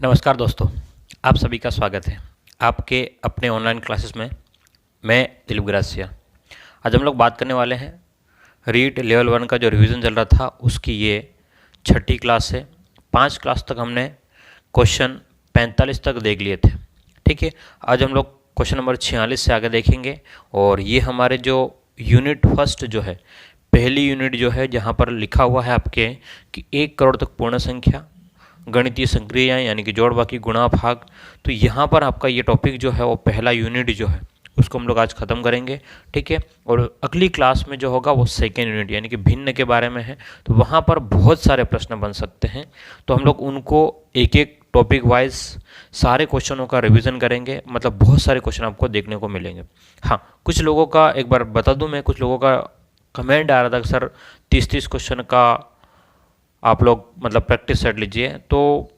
नमस्कार दोस्तों, आप सभी का स्वागत है आपके अपने ऑनलाइन क्लासेस में। मैं दिलीप ग्रासिया। आज हम लोग बात करने वाले हैं रीट लेवल 1 का जो रिवीजन चल रहा था उसकी ये छठी क्लास है। 5 क्लास तक हमने क्वेश्चन 45 तक देख लिए थे। ठीक है, आज हम लोग क्वेश्चन नंबर 46 से आगे देखेंगे और ये हमारे जो यूनिट फर्स्ट जो है, पहली यूनिट जो है, जहाँ पर लिखा हुआ है आपके कि 1 करोड़ तक पूर्ण संख्या, गणितीय संक्रियाएं यानी कि जोड़ बाकी गुणा भाग। तो यहाँ पर आपका ये टॉपिक जो है वो पहला यूनिट जो है उसको हम लोग आज ख़त्म करेंगे। ठीक है, और अगली क्लास में जो होगा वो सेकेंड यूनिट यानी कि भिन्न के बारे में है। तो वहाँ पर बहुत सारे प्रश्न बन सकते हैं, तो हम लोग उनको एक एक टॉपिक वाइज सारे क्वेश्चनों का रिवीजन करेंगे। मतलब बहुत सारे क्वेश्चन आपको देखने को मिलेंगे। हाँ, कुछ लोगों का एक बार बता दूं मैं, कुछ लोगों का कमेंट आ रहा था कि सर 30-30 क्वेश्चन का आप लोग मतलब प्रैक्टिस सेट लीजिए। तो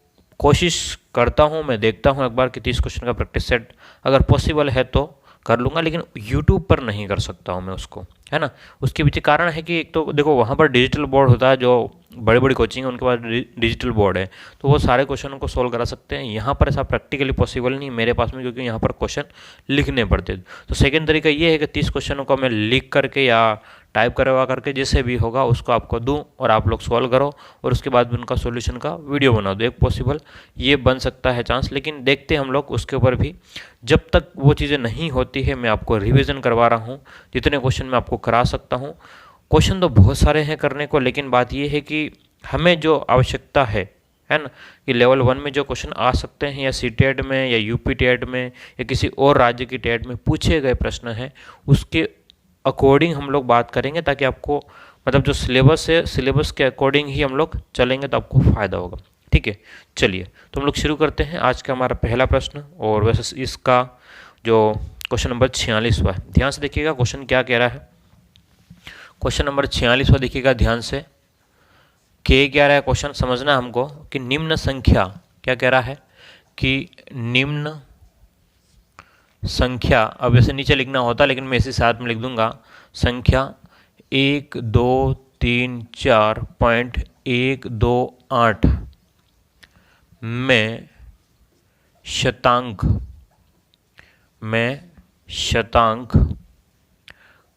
कोशिश करता हूँ, मैं देखता हूँ एक बार कि 30 क्वेश्चन का प्रैक्टिस सेट अगर पॉसिबल है तो कर लूँगा, लेकिन यूट्यूब पर नहीं कर सकता हूँ मैं उसको, है ना। उसके पीछे कारण है कि एक तो देखो वहाँ पर डिजिटल बोर्ड होता है, जो बड़ी बड़ी कोचिंग है उनके पास डिजिटल बोर्ड है, तो वो सारे क्वेश्चनों को सोल्व करा सकते हैं। यहाँ पर ऐसा प्रैक्टिकली पॉसिबल नहीं मेरे पास में, क्योंकि यहाँ पर क्वेश्चन लिखने पड़ते। तो सेकेंड तरीका ये है कि 30 क्वेश्चनों को मैं लिख करके या टाइप करवा करके जैसे भी होगा उसको आपको दूं और आप लोग सॉल्व करो और उसके बाद भी उनका सॉल्यूशन का वीडियो बना दो। एक पॉसिबल ये बन सकता है चांस, लेकिन देखते हैं हम लोग उसके ऊपर भी। जब तक वो चीज़ें नहीं होती है मैं आपको रिवीजन करवा रहा हूँ, जितने क्वेश्चन मैं आपको करा सकता हूँ। क्वेश्चन तो बहुत सारे हैं करने को, लेकिन बात ये है कि हमें जो आवश्यकता है ना, कि लेवल 1 में जो क्वेश्चन आ सकते हैं या सीटेट में या यूपी टेट में या किसी और राज्य की टेट में पूछे गए प्रश्न हैं, उसके अकॉर्डिंग हम लोग बात करेंगे, ताकि आपको मतलब जो सिलेबस है सिलेबस के अकॉर्डिंग ही हम लोग चलेंगे तो आपको फ़ायदा होगा। ठीक है, चलिए तो हम लोग शुरू करते हैं आज का हमारा पहला प्रश्न। और वैसे इसका जो क्वेश्चन नंबर 46वां है, ध्यान से देखिएगा क्वेश्चन क्या कह रहा है। क्वेश्चन नंबर 46वां देखिएगा ध्यान से। क्या कह रहा है क्वेश्चन, समझना हमको कि निम्न संख्या, क्या कह रहा है कि निम्न संख्या, अब वैसे नीचे लिखना होता लेकिन मैं इसी साथ में लिख दूंगा, संख्या 1234.128 में शतांक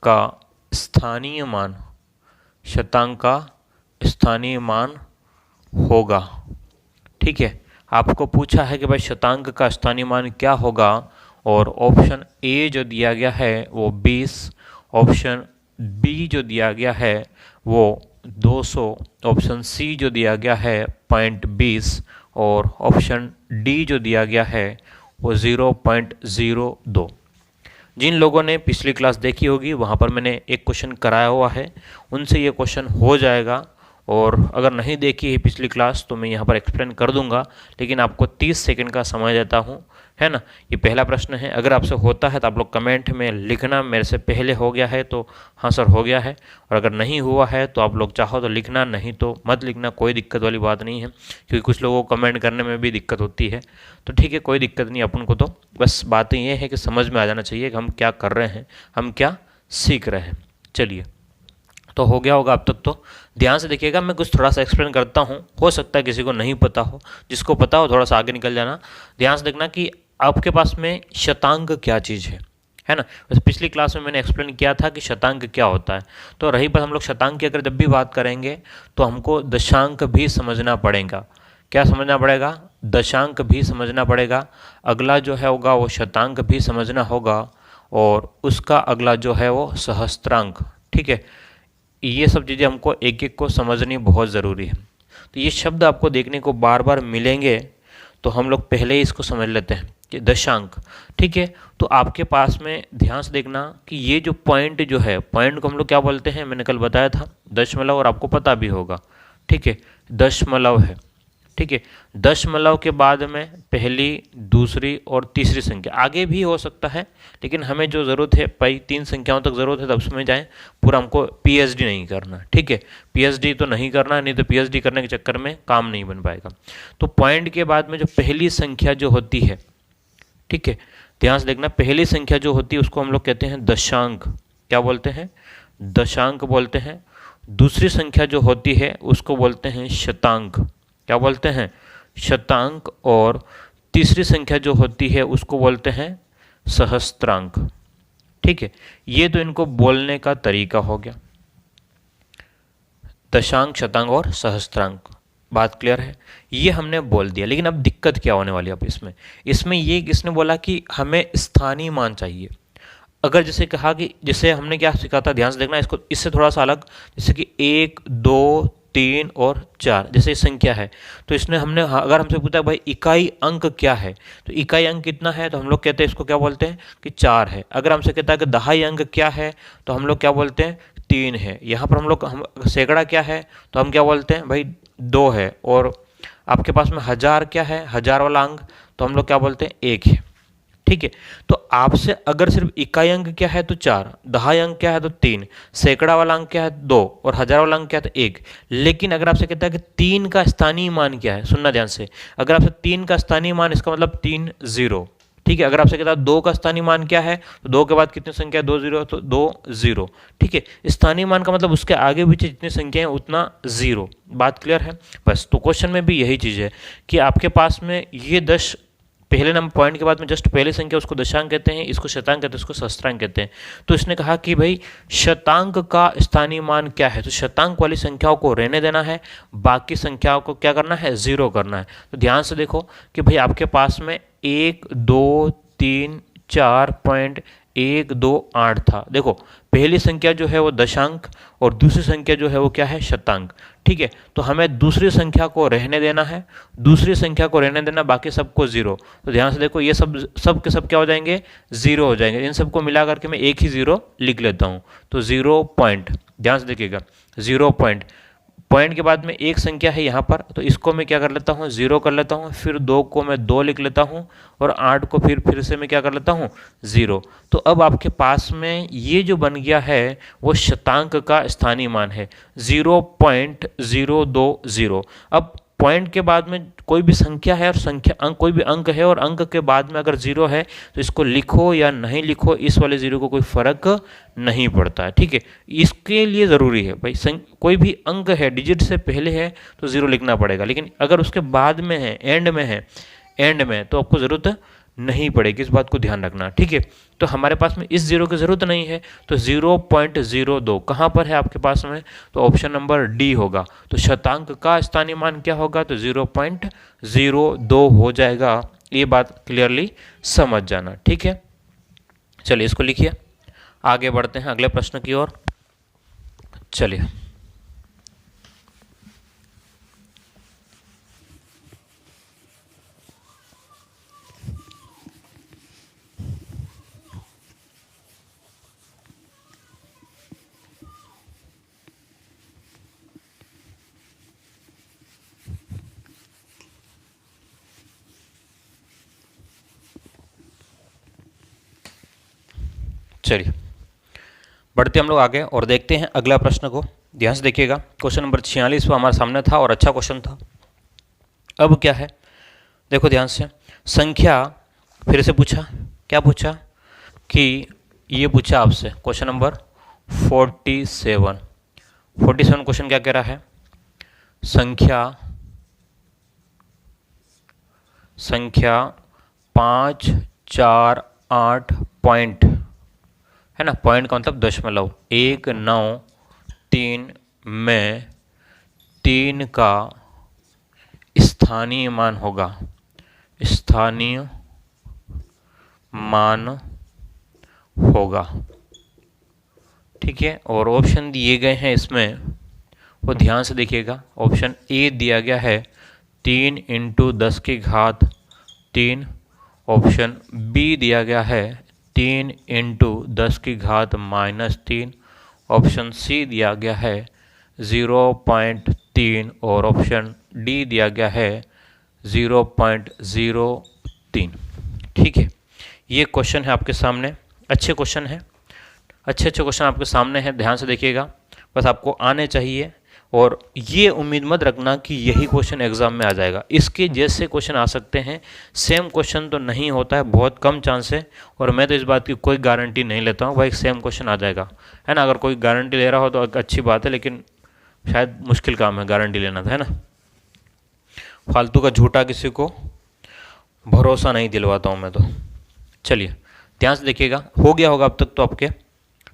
का स्थानीय मान होगा। ठीक है, आपको पूछा है कि भाई शतांक का स्थानीय मान क्या होगा, और ऑप्शन ए जो दिया गया है वो 20, ऑप्शन बी जो दिया गया है वो 200, ऑप्शन सी जो दिया गया है 0.20 और ऑप्शन डी जो दिया गया है वो 0.02। जिन लोगों ने पिछली क्लास देखी होगी वहाँ पर मैंने एक क्वेश्चन कराया हुआ है, उनसे ये क्वेश्चन हो जाएगा। और अगर नहीं देखी है पिछली क्लास तो मैं यहाँ पर एक्सप्लेन कर दूंगा, लेकिन आपको 30 सेकंड का समय देता हूँ, है ना। ये पहला प्रश्न है, अगर आपसे होता है तो आप लोग कमेंट में लिखना, मेरे से पहले हो गया है तो हाँ सर हो गया है, और अगर नहीं हुआ है तो आप लोग चाहो तो लिखना, नहीं तो मत लिखना, कोई दिक्कत वाली बात नहीं है, क्योंकि कुछ लोगों को कमेंट करने में भी दिक्कत होती है। तो ठीक है, कोई दिक्कत नहीं अपन को, तो बस बातें ये है कि समझ में आ जाना चाहिए कि हम क्या कर रहे हैं, हम क्या सीख रहे हैं। चलिए, तो हो गया होगा अब तक। तो ध्यान से देखिएगा, मैं कुछ थोड़ा सा एक्सप्लेन करता हूँ, हो सकता है किसी को नहीं पता हो, जिसको पता हो थोड़ा सा आगे निकल जाना। ध्यान से देखना कि आपके पास में शतांक क्या चीज़ है ना। वैसे पिछली क्लास में मैंने एक्सप्लेन किया था कि शतांक क्या होता है। तो रही बात हम लोग शतांक की, अगर जब भी बात करेंगे तो हमको दशांक भी समझना पड़ेगा। क्या समझना पड़ेगा? दशांक भी समझना पड़ेगा। अगला जो है होगा वो शतांक भी समझना होगा, और उसका अगला जो है वो सहस्त्रांक। ठीक है, ये सब चीज़ें हमको एक एक को समझनी बहुत ज़रूरी है। तो ये शब्द आपको देखने को बार बार मिलेंगे, तो हम लोग पहले ही इसको समझ लेते हैं कि दशांक। ठीक है, तो आपके पास में ध्यान से देखना कि ये जो पॉइंट जो है, पॉइंट को हम लोग क्या बोलते हैं, मैंने कल बताया था दशमलव, और आपको पता भी होगा। ठीक है, दशमलव है। ठीक है, दशमलव के बाद में पहली, दूसरी और तीसरी संख्या, आगे भी हो सकता है, लेकिन हमें जो ज़रूरत है भाई 3 संख्याओं तक ज़रूरत है, तब उसमें जाएं। पूरा हमको पीएचडी नहीं करना। ठीक है, पीएचडी तो नहीं करना, नहीं तो पीएचडी करने के चक्कर में काम नहीं बन पाएगा। तो पॉइंट के बाद में जो पहली संख्या जो होती है, ठीक है, ध्यान से देखना, पहली संख्या जो होती है उसको हम लोग कहते हैं दशांक। क्या बोलते हैं? दशांक बोलते हैं। दूसरी संख्या जो होती है उसको बोलते हैं शतांक। क्या बोलते हैं? शतांक, और तीसरी संख्या जो होती है उसको बोलते हैं सहस्त्रांक। ठीक है, ये तो इनको बोलने का तरीका हो गया, दशांक, शतांक और सहस्त्रांक। बात क्लियर है, ये हमने बोल दिया। लेकिन अब दिक्कत क्या होने वाली है अब इसमें ये किसने बोला कि हमें स्थानीय मान चाहिए। अगर जैसे कहा कि जैसे हमने क्या सीखा था, ध्यान से देखना इसको, इससे थोड़ा सा अलग, जैसे कि 1 2 3 और 4 जैसे संख्या है, तो इसने हमने अगर हमसे पूछा भाई इकाई अंक क्या है, तो इकाई अंक कितना है, तो हम लोग कहते हैं इसको क्या बोलते हैं कि 4 है। अगर हमसे कहता है कि दहाई अंक क्या है, तो हम लोग क्या बोलते हैं 3 है। यहाँ पर हम सैकड़ा क्या है, तो हम क्या बोलते हैं भाई 2 है। और आपके पास में हजार क्या है, हजार वाला अंक, तो हम लोग क्या बोलते हैं 1 है। ठीक है, तो आपसे अगर सिर्फ इकाई अंक क्या है तो 4, दहाई अंक क्या है तो 3, सैकड़ा वाला अंक क्या है 2 और हजार वाला अंक क्या है तो 1। लेकिन अगर आपसे कहता है कि 3 का स्थानीय मान क्या है, सुनना ध्यान से, अगर आपसे 3 का स्थानीय मान, इसका मतलब 3 0। ठीक है, अगर आपसे कहता है 2 का स्थानीय मान क्या है, तो 2 के बाद कितनी संख्या है, 2 0, तो 2 0। ठीक है, स्थानीय मान का मतलब उसके आगे पीछे जितनी संख्या है उतना 0। बात क्लियर है बस। तो क्वेश्चन में भी यही चीज़ है कि आपके पास में ये 10 पहले नंबर पॉइंट के बाद में जस्ट पहले संख्या उसको दशांक कहते हैं, इसको शतांक कहते हैं, इसको सहस्त्रांक कहते हैं। तो इसने कहा कि भाई शतांक का स्थानीय मान क्या है, तो शतांक वाली संख्याओं को रहने देना है, बाकी संख्याओं को क्या करना है, 0 करना है। तो ध्यान से देखो कि भाई आपके पास में 1 2 3 4.128 था। देखो पहली संख्या जो है वो दशांक और दूसरी संख्या जो है वो क्या है, शतांक। ठीक है, तो हमें दूसरी संख्या को रहने देना है, दूसरी संख्या को रहने देना, बाकी सबको 0। तो ध्यान से देखो ये सब के सब क्या हो जाएंगे, 0 हो जाएंगे। इन सबको मिला करके मैं एक ही 0 लिख लेता हूँ, तो 0 पॉइंट, ध्यान से देखिएगा 0 पॉइंट, पॉइंट के बाद में एक संख्या है यहाँ पर, तो इसको मैं क्या कर लेता हूँ, 0 कर लेता हूँ, फिर 2 को मैं 2 लिख लेता हूँ, और 8 को फिर से मैं क्या कर लेता हूँ, 0। तो अब आपके पास में ये जो बन गया है वो शतांक का स्थानीय मान है 0.020। अब पॉइंट के बाद में कोई भी संख्या है और संख्या अंक, कोई भी अंक है और अंक के बाद में अगर 0 है तो इसको लिखो या नहीं लिखो, इस वाले 0 को कोई फर्क नहीं पड़ता है। ठीक है, इसके लिए ज़रूरी है भाई कोई भी अंक है डिजिट से पहले है तो 0 लिखना पड़ेगा, लेकिन अगर उसके बाद में है, एंड में तो आपको ज़रूरत नहीं पड़ेगी, इस बात को ध्यान रखना। ठीक है, तो हमारे पास में इस 0 की ज़रूरत नहीं है, तो 0.02 कहाँ पर है आपके पास में, तो ऑप्शन नंबर डी होगा। तो शतांक का स्थानीय मान क्या होगा, तो 0.02 हो जाएगा। ये बात क्लियरली समझ जाना। ठीक है, चलिए इसको लिखिए, आगे बढ़ते हैं अगले प्रश्न की ओर। चलिए चलिए बढ़ते हम लोग आगे और देखते हैं अगला प्रश्न को। ध्यान से देखिएगा, क्वेश्चन नंबर 46 हमारे सामने था और अच्छा क्वेश्चन था। अब क्या है, देखो ध्यान से, संख्या फिर से पूछा, क्या पूछा कि ये पूछा आपसे क्वेश्चन नंबर 47 क्वेश्चन क्या कह रहा है, संख्या 5 4 8 पॉइंट है ना, पॉइंट का मतलब दशमलव, 1 9 3 में 3 का स्थानीय मान होगा, स्थानीय मान होगा। ठीक है, और ऑप्शन दिए गए हैं इसमें, वो ध्यान से देखिएगा। ऑप्शन ए दिया गया है 3 × 10 की घात 3, ऑप्शन बी दिया गया है 3 × 10 की घात -3, ऑप्शन सी दिया गया है 0.3 और ऑप्शन डी दिया गया है 0.03। ठीक है, ये क्वेश्चन है आपके सामने, अच्छे क्वेश्चन हैं, अच्छे क्वेश्चन आपके सामने हैं, ध्यान से देखिएगा, बस आपको आने चाहिए। और ये उम्मीद मत रखना कि यही क्वेश्चन एग्जाम में आ जाएगा, इसके जैसे क्वेश्चन आ सकते हैं, सेम क्वेश्चन तो नहीं होता है, बहुत कम चांस है। और मैं तो इस बात की कोई गारंटी नहीं लेता हूँ भाई सेम क्वेश्चन आ जाएगा, है ना। अगर कोई गारंटी ले रहा हो तो अच्छी बात है, लेकिन शायद मुश्किल काम है गारंटी लेना था, है ना। फालतू का झूठा किसी को भरोसा नहीं दिलवाता हूँ मैं तो। चलिए ध्यान से देखिएगा, हो गया होगा अब तक तो आपके,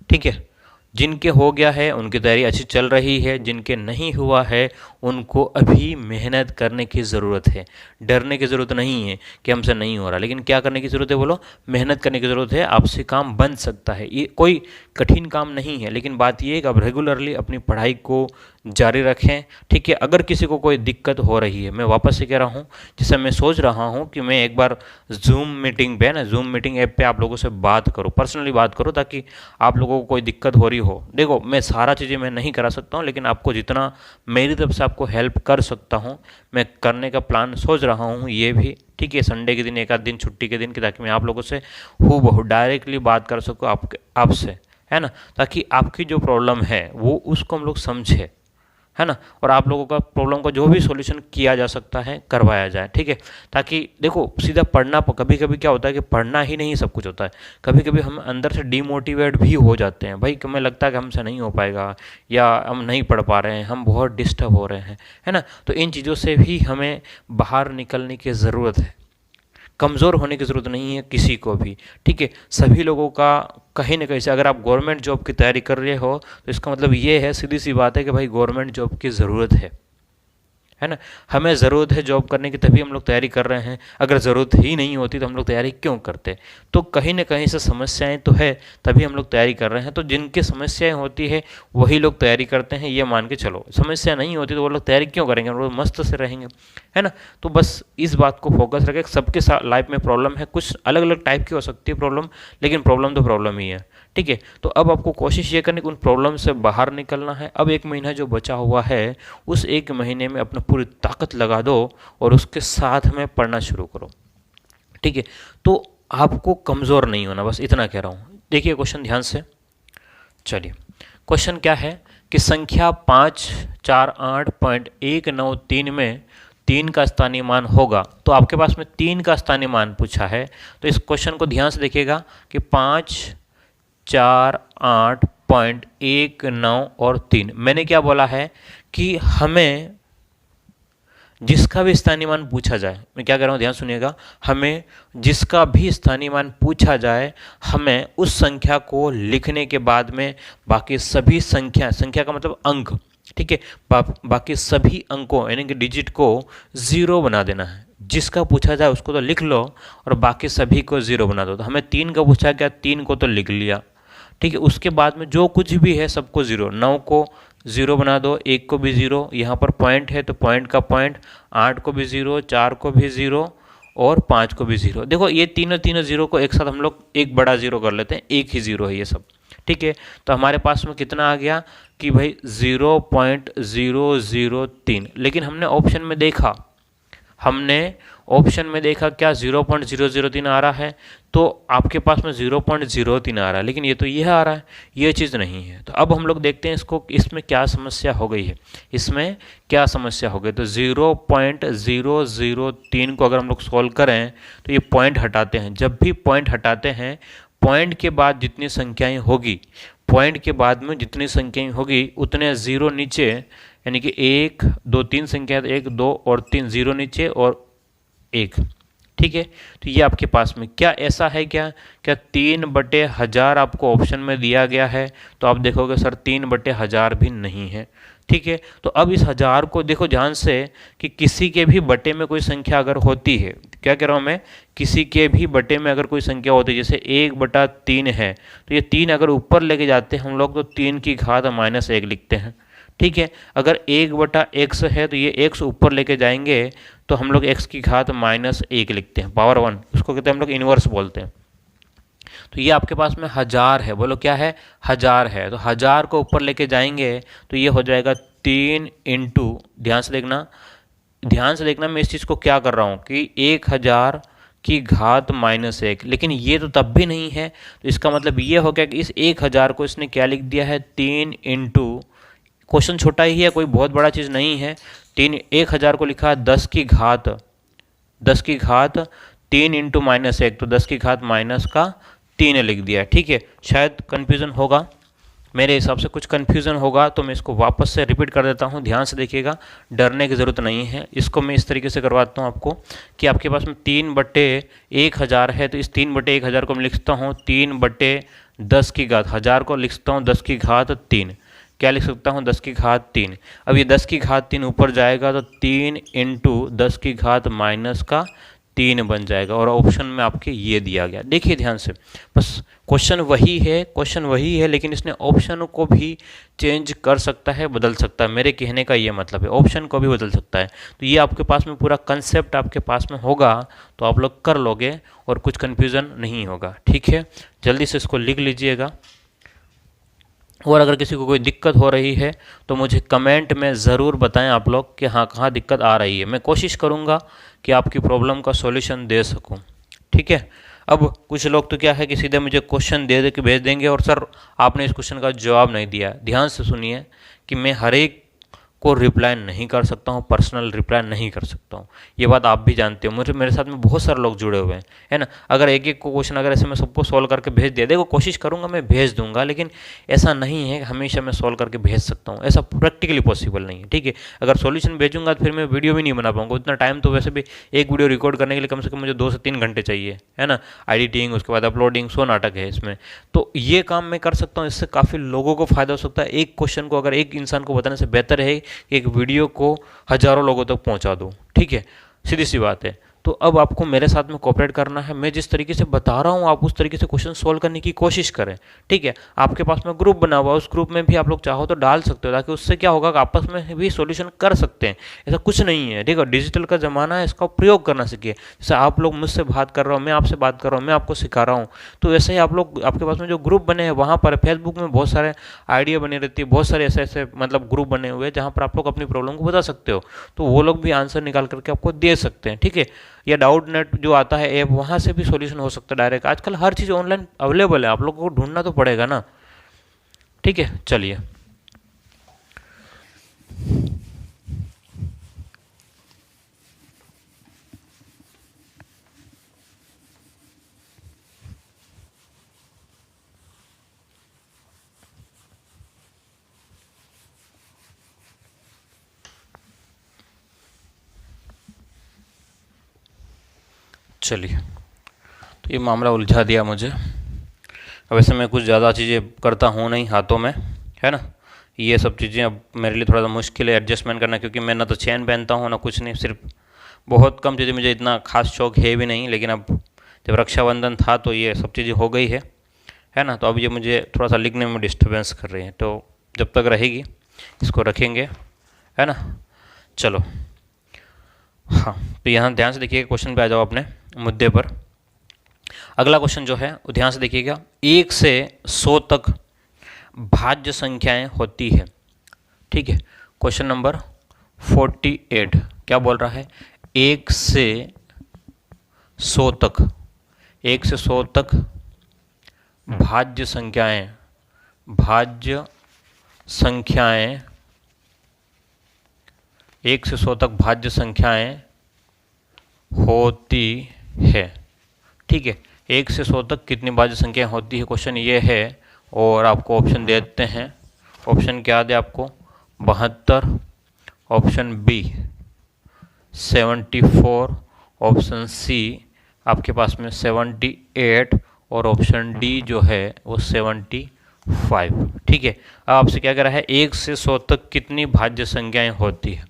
ठीक है। जिनके हो गया है उनकी तैयारी अच्छी चल रही है, जिनके नहीं हुआ है उनको अभी मेहनत करने की ज़रूरत है। डरने की ज़रूरत नहीं है कि हमसे नहीं हो रहा, लेकिन क्या करने की ज़रूरत है बोलो, मेहनत करने की ज़रूरत है। आपसे काम बन सकता है, ये कोई कठिन काम नहीं है, लेकिन बात ये है कि आप रेगुलरली अपनी पढ़ाई को जारी रखें, ठीक है। अगर किसी को कोई दिक्कत हो रही है, मैं वापस से कह रहा हूँ, जैसे मैं सोच रहा हूँ कि मैं एक बार जूम मीटिंग पे ना, जूम मीटिंग ऐप पे आप लोगों से बात करूँ, पर्सनली बात करूँ, ताकि आप लोगों को कोई दिक्कत हो रही हो। देखो मैं सारा चीज़ें मैं नहीं करा सकता हूँ, लेकिन आपको जितना मेरी तरफ से आपको हेल्प कर सकता हूँ मैं करने का प्लान सोच रहा हूँ ये भी, ठीक है। संडे के दिन, एक आध दिन छुट्टी के दिन की, ताकि मैं आप लोगों से हूबहू डायरेक्टली बात कर सकूँ आपसे, है ना, ताकि आपकी जो प्रॉब्लम है वो उसको हम लोग समझे, है ना, और आप लोगों का प्रॉब्लम का जो भी सॉल्यूशन किया जा सकता है करवाया जाए, ठीक है। ताकि देखो सीधा पढ़ना, कभी कभी क्या होता है कि पढ़ना ही नहीं सब कुछ होता है, कभी कभी हम अंदर से डीमोटिवेट भी हो जाते हैं, भाई हमें लगता है कि हमसे नहीं हो पाएगा, या हम नहीं पढ़ पा रहे हैं, हम बहुत डिस्टर्ब हो रहे हैं, है ना। तो इन चीज़ों से भी हमें बाहर निकलने की ज़रूरत है। कमज़ोर होने की ज़रूरत नहीं है किसी को भी, ठीक है। सभी लोगों का कहीं ना कहीं से, अगर आप गवर्नमेंट जॉब की तैयारी कर रहे हो तो इसका मतलब ये है, सीधी सी बात है कि भाई गवर्नमेंट जॉब की ज़रूरत है ना। हमें ज़रूरत है जॉब करने की, तभी हम लोग तैयारी कर रहे हैं। अगर ज़रूरत ही नहीं होती तो हम लोग तैयारी क्यों करते। तो कहीं ना कहीं से समस्याएं तो है, तभी हम लोग तैयारी कर रहे हैं। तो जिनकी समस्याएं होती है वही लोग तैयारी करते हैं, ये मान के चलो। समस्या नहीं होती तो वो लोग तैयारी क्यों करेंगे, वो लोग मस्त से रहेंगे, है ना। तो बस इस बात को फोकस रखें। सबके साथ लाइफ में प्रॉब्लम है, कुछ अलग अलग टाइप की हो सकती है प्रॉब्लम, लेकिन प्रॉब्लम तो प्रॉब्लम ही है, ठीक है। तो अब आपको कोशिश ये करनी कि उन प्रॉब्लम से बाहर निकलना है। अब एक महीना जो बचा हुआ है, उस एक महीने में अपना पूरी ताकत लगा दो और उसके साथ में पढ़ना शुरू करो, ठीक है। तो आपको कमज़ोर नहीं होना, बस इतना कह रहा हूँ। देखिए क्वेश्चन ध्यान से, चलिए क्वेश्चन क्या है कि संख्या 548.193 में 3 का स्थानीय मान होगा। तो आपके पास में 3 का स्थानीय मान पूछा है। तो इस क्वेश्चन को ध्यान से देखिएगा कि 548.19 और 3, मैंने क्या बोला है कि हमें जिसका भी स्थानीय मान पूछा जाए, मैं क्या कह रहा हूँ ध्यान सुनिएगा, हमें जिसका भी स्थानीय मान पूछा जाए, हमें उस संख्या को लिखने के बाद में बाकी सभी संख्या का मतलब अंक, ठीक है, बाकी सभी अंकों यानी कि डिजिट को 0 बना देना है। जिसका पूछा जाए उसको तो लिख लो और बाकी सभी को 0 बना दो। तो हमें 3 का पूछा गया, 3 को तो लिख लिया, ठीक है। उसके बाद में जो कुछ भी है सबको 0, 9 को 0 बना दो, 1 को भी 0, यहाँ पर पॉइंट है तो पॉइंट का पॉइंट, 8 को भी 0, 4 को भी 0 और 5 को भी 0। देखो ये तीनों 0 को एक साथ हम लोग एक बड़ा 0 कर लेते हैं, एक ही 0 है ये सब, ठीक है। तो हमारे पास में कितना आ गया कि भाई 0.003, लेकिन हमने ऑप्शन में देखा, क्या 0.003 आ रहा है, तो आपके पास में 0.03 आ रहा है, लेकिन ये तो यह आ रहा है, ये चीज़ नहीं है। तो अब हम लोग देखते हैं इसको, इसमें क्या समस्या हो गई है, इसमें क्या समस्या हो गई। तो 0.003 को अगर हम लोग सॉल्व करें तो ये पॉइंट हटाते हैं। जब भी पॉइंट हटाते हैं, पॉइंट के बाद जितनी संख्याएं होगी, पॉइंट के बाद में जितनी संख्याएं होगी उतने 0 नीचे, यानी कि 1 2 3 संख्या, 1 2 और 3, 0 नीचे और 1, ठीक है। तो ये आपके पास में क्या ऐसा है क्या 3/1000 आपको ऑप्शन में दिया गया है। तो आप देखोगे सर 3/1000 भी नहीं है, ठीक है। तो अब इस 1000 को देखो ध्यान से कि किसी के भी बटे में कोई संख्या अगर होती है, क्या कह रहा हूँ मैं, किसी के भी बटे में अगर कोई संख्या होती है, जैसे 1/3 है, तो ये 3 अगर ऊपर लेके जाते हैं हम लोग तो 3 की घात -1 लिखते हैं, ठीक है। अगर 1/x है तो ये x ऊपर लेके जाएंगे तो हम लोग x की घात -1 लिखते हैं, पावर 1, उसको कहते हैं हम लोग इन्वर्स बोलते हैं। तो ये आपके पास में 1000 है, बोलो क्या है, 1000 है। तो 1000 को ऊपर लेके जाएंगे तो ये हो जाएगा 3 इंटू, ध्यान से देखना मैं इस चीज़ को क्या कर रहा हूँ कि 1000 की घात -1, लेकिन ये तो तब भी नहीं है। तो इसका मतलब ये हो गया कि इस 1000 को इसने क्या लिख दिया है, 3 इंटू, क्वेश्चन छोटा ही है, कोई बहुत बड़ा चीज़ नहीं है। 1000 को लिखा 10 की घात 3 इंटू -1, तो 10 की घात -3 लिख दिया है, ठीक है। शायद कन्फ्यूज़न होगा, मेरे हिसाब से कुछ कन्फ्यूज़न होगा तो मैं इसको वापस से रिपीट कर देता हूँ, ध्यान से देखिएगा, डरने की ज़रूरत नहीं है। इसको मैं इस तरीके से करवाता हूँ आपको कि आपके पास में 3/1000 है, तो इस 3/1000 को मैं लिखता हूँ 3/10 की घात, 1000 को लिखता हूँ 10 की घात 3। क्या लिख सकता हूँ 10 की घात 3। अब ये 10 की घात 3 ऊपर जाएगा तो 3 इंटू 10 की घात -3 बन जाएगा, और ऑप्शन में आपके ये दिया गया। देखिए ध्यान से, बस क्वेश्चन वही है, लेकिन इसने ऑप्शन को भी चेंज कर सकता है, बदल सकता है। मेरे कहने का ये मतलब है, ऑप्शन को भी बदल सकता है। तो ये आपके पास में पूरा कंसेप्ट आपके पास में होगा तो आप लोग कर लोगे और कुछ कन्फ्यूज़न नहीं होगा। ठीक है, जल्दी से इसको लिख लीजिएगा, और अगर किसी को कोई दिक्कत हो रही है तो मुझे कमेंट में ज़रूर बताएं आप लोग कि हाँ कहाँ दिक्कत आ रही है। मैं कोशिश करूँगा कि आपकी प्रॉब्लम का सॉल्यूशन दे सकूँ। ठीक है, अब कुछ लोग तो क्या है कि सीधे मुझे क्वेश्चन दे के भेज देंगे और सर आपने इस क्वेश्चन का जवाब नहीं दिया। ध्यान से सुनिए कि मैं हर एक को रिप्लाई नहीं कर सकता हूँ, पर्सनल रिप्लाई नहीं कर सकता हूँ, ये बात आप भी जानते हो। मुझे मेरे साथ में बहुत सारे लोग जुड़े हुए हैं, है ना। अगर एक एक को क्वेश्चन अगर ऐसे मैं सबको सॉल्व करके भेज दिया, देखो कोशिश करूँगा मैं भेज दूंगा, लेकिन ऐसा नहीं है कि हमेशा मैं सॉल्व करके भेज सकता हूँ, ऐसा प्रैक्टिकली पॉसिबल नहीं है। ठीक है, अगर सॉल्यूशन भेजूंगा तो फिर मैं वीडियो भी नहीं बना पाऊंगा, उतना टाइम तो वैसे भी एक वीडियो रिकॉर्ड करने के लिए कम से कम मुझे 2 से 3 घंटे चाहिए, है ना। एडिटिंग, उसके बाद अपलोडिंग, 100 नाटक है इसमें। तो ये काम मैं कर सकता हूँ, इससे काफ़ी लोगों को फायदा हो सकता है। एक क्वेश्चन को अगर एक इंसान को बताने से बेहतर है कि एक वीडियो को हजारों लोगों तक पहुंचा दो। ठीक है, सीधी सी बात है। तो अब आपको मेरे साथ में कोऑपरेट करना है, मैं जिस तरीके से बता रहा हूँ आप उस तरीके से क्वेश्चन सोल्व करने की कोशिश करें। ठीक है, आपके पास में ग्रुप बना हुआ है, उस ग्रुप में भी आप लोग चाहो तो डाल सकते हो, ताकि उससे क्या होगा कि आपस में भी सॉल्यूशन कर सकते हैं। ऐसा कुछ नहीं है, ठीक है, डिजिटल का ज़माना है, इसका प्रयोग करना सीखिए। जैसे आप लोग मुझसे बात कर रहा हूँ, मैं आपसे बात कर रहा हूँ, मैं आपको सिखा रहा हूँ, तो वैसे ही आप लोग, आपके पास में जो ग्रुप बने हैं वहाँ पर, फेसबुक में बहुत सारे आइडिया बनी रहती है, बहुत सारे ऐसे ऐसे मतलब ग्रुप बने हुए हैं जहाँ पर आप लोग अपनी प्रॉब्लम को बता सकते हो, तो वो लोग भी आंसर निकाल करके आपको दे सकते हैं। ठीक है, या डाउट नेट जो आता है ऐप, वहाँ से भी सॉल्यूशन हो सकता है डायरेक्ट। आजकल हर चीज़ ऑनलाइन अवेलेबल है, आप लोगों को ढूंढना तो पड़ेगा ना। ठीक है, चलिए चलिए, तो ये मामला उलझा दिया मुझे। अब वैसे मैं कुछ ज़्यादा चीज़ें करता हूँ नहीं हाथों में, है ना। ये सब चीज़ें अब मेरे लिए थोड़ा सा मुश्किल है एडजस्टमेंट करना, क्योंकि मैं ना तो चेन पहनता हूँ ना कुछ नहीं, सिर्फ बहुत कम चीज़ें, मुझे इतना खास शौक है भी नहीं। लेकिन अब जब रक्षाबंधन था तो ये सब चीज़ें हो गई है ना। तो अब ये मुझे थोड़ा सा लिखने में डिस्टर्बेंस कर रही है, तो जब तक रहेगी इसको रखेंगे, है ना। चलो, हाँ, तो यहाँ ध्यान से देखिए, क्वेश्चन पे आ जाओ अपने मुद्दे पर। अगला क्वेश्चन जो है वो ध्यान से देखिएगा, 1 से 100 तक भाज्य संख्याएं होती है। ठीक है, क्वेश्चन नंबर 48 क्या बोल रहा है, 1 से 100 तक, 1 से 100 तक भाज्य संख्याएं, भाज्य संख्याएं, 1 से 100 तक भाज्य संख्याएं होती है। ठीक है, 1 से 100 तक कितनी भाज्य संख्याएं होती है, क्वेश्चन ये है। और आपको ऑप्शन देते हैं, ऑप्शन क्या दे आपको, 72, ऑप्शन बी 74, ऑप्शन सी आपके पास में 78, और ऑप्शन डी जो है वो 75। ठीक है, अब आपसे क्या कह रहा है, 1 से 100 तक कितनी भाज्य संख्याएं होती है।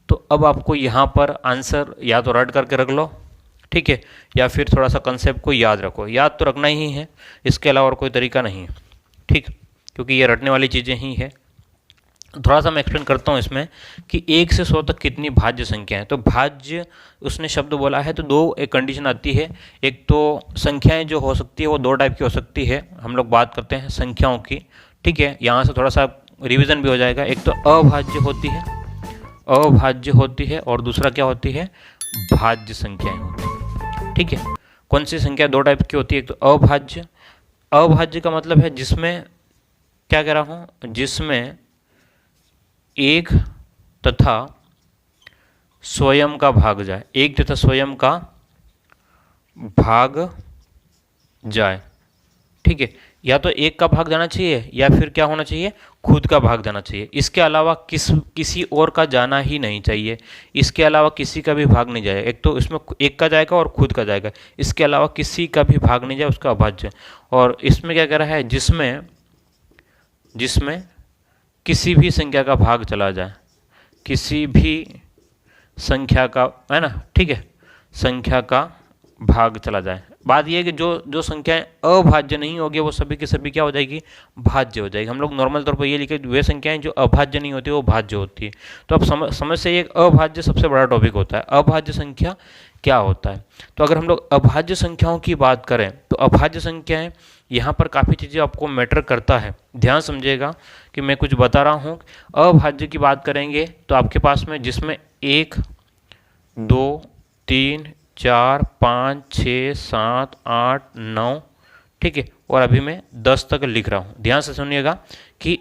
तो अब आपको यहाँ पर आंसर या तो रट करके रख लो, ठीक है, या फिर थोड़ा सा कंसेप्ट को याद रखो। याद तो रखना ही है, इसके अलावा और कोई तरीका नहीं है। ठीक, क्योंकि ये रटने वाली चीज़ें ही है। थोड़ा सा मैं एक्सप्लेन करता हूँ इसमें कि 1 से 100 तक कितनी भाज्य संख्या है। तो भाज्य उसने शब्द बोला है तो दो एक कंडीशन आती है। एक तो संख्याएं जो हो सकती है वो 2 टाइप की हो सकती है, हम लोग बात करते हैं संख्याओं की। ठीक है, यहाँ से थोड़ा सा रिवीजन भी हो जाएगा। एक तो अभाज्य होती है, अभाज्य होती है, और दूसरा क्या होती है, भाज्य संख्याएं होती है। ठीक है, कौन सी संख्या 2 टाइप की होती है, एक तो अभाज्य। अभाज्य का मतलब है जिसमें, क्या कह रहा हूँ, जिसमें एक तथा स्वयं का भाग जाए, एक तथा स्वयं का भाग जाए। ठीक है, या तो एक का भाग जाना चाहिए या फिर क्या होना चाहिए, खुद का भाग जाना चाहिए। इसके अलावा किसी और का जाना ही नहीं चाहिए। इसके अलावा किसी का भी भाग नहीं जाएगा। एक तो इसमें एक का जाएगा और खुद का जाएगा, इसके अलावा किसी का भी भाग नहीं जाए, उसका अभाज्य। और इसमें क्या कह रहा है, जिसमें किसी भी संख्या का भाग चला जाए, किसी भी संख्या का, है ना, ठीक है, संख्या का भाग चला जाए। बात यह है कि जो संख्याएं अभाज्य नहीं होगी वो सभी की सभी क्या हो जाएगी, भाज्य हो जाएगी। हम लोग नॉर्मल तौर पर ये लिखे वे संख्याएं जो अभाज्य नहीं होती वो भाज्य होती है। तो अब समझ से एक अभाज्य सबसे बड़ा टॉपिक होता है, अभाज्य संख्या क्या होता है। तो अगर हम लोग अभाज्य संख्याओं की बात करें तो अभाज्य संख्याएं, यहाँ पर काफ़ी चीज़ें आपको मैटर करता है, ध्यान समझिएगा कि मैं कुछ बता रहा हूँ। अभाज्य की बात करेंगे तो आपके पास में जिसमें 1 2 3 4 5 6 7 8 9, ठीक है, और अभी मैं 10 तक लिख रहा हूँ। ध्यान से सुनिएगा कि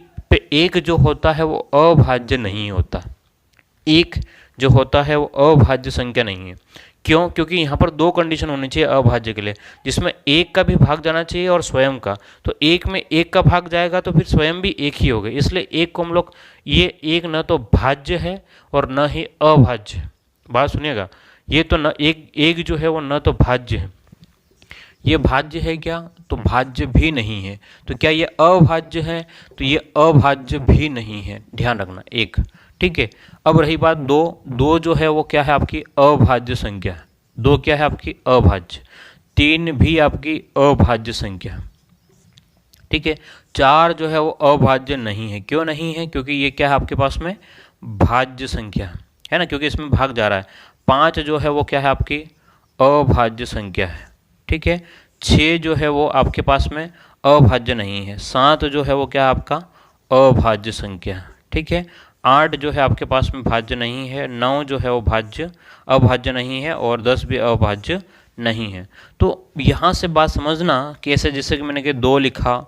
एक जो होता है वो अभाज्य नहीं होता, एक जो होता है वो अभाज्य संख्या नहीं है। क्यों? क्योंकि यहाँ पर दो कंडीशन होनी चाहिए अभाज्य के लिए, जिसमें एक का भी भाग जाना चाहिए और स्वयं का। तो एक में एक का भाग जाएगा तो फिर स्वयं भी एक ही हो गए, इसलिए एक को हम लोग, ये एक न तो भाज्य है और न ही अभाज्य। बात सुनिएगा, ये तो न एक जो है वो न तो भाज्य है, ये भाज्य है क्या, तो भाज्य भी नहीं है। तो क्या ये अभाज्य है, तो ये अभाज्य भी नहीं है, ध्यान रखना एक, ठीक है। अब रही बात दो जो है वो क्या है, आपकी अभाज्य संख्या है। दो क्या है आपकी अभाज्य, 3 भी आपकी अभाज्य संख्या है, ठीक है। 4 जो है वो अभाज्य नहीं है। क्यों नहीं है? क्योंकि ये क्या है आपके पास में भाज्य संख्या है ना, क्योंकि इसमें भाग जा रहा है। 5 जो है वो क्या है आपकी अभाज्य संख्या है, ठीक है। 6 जो है वो आपके पास में अभाज्य नहीं है। 7 जो है वो क्या है आपका अभाज्य संख्या, ठीक है। 8 जो है आपके पास में भाज्य नहीं है। 9 जो है वो अभाज्य नहीं है और 10 भी अभाज्य नहीं है। तो यहाँ से बात समझना कि ऐसे जैसे कि मैंने कि 2 लिखा,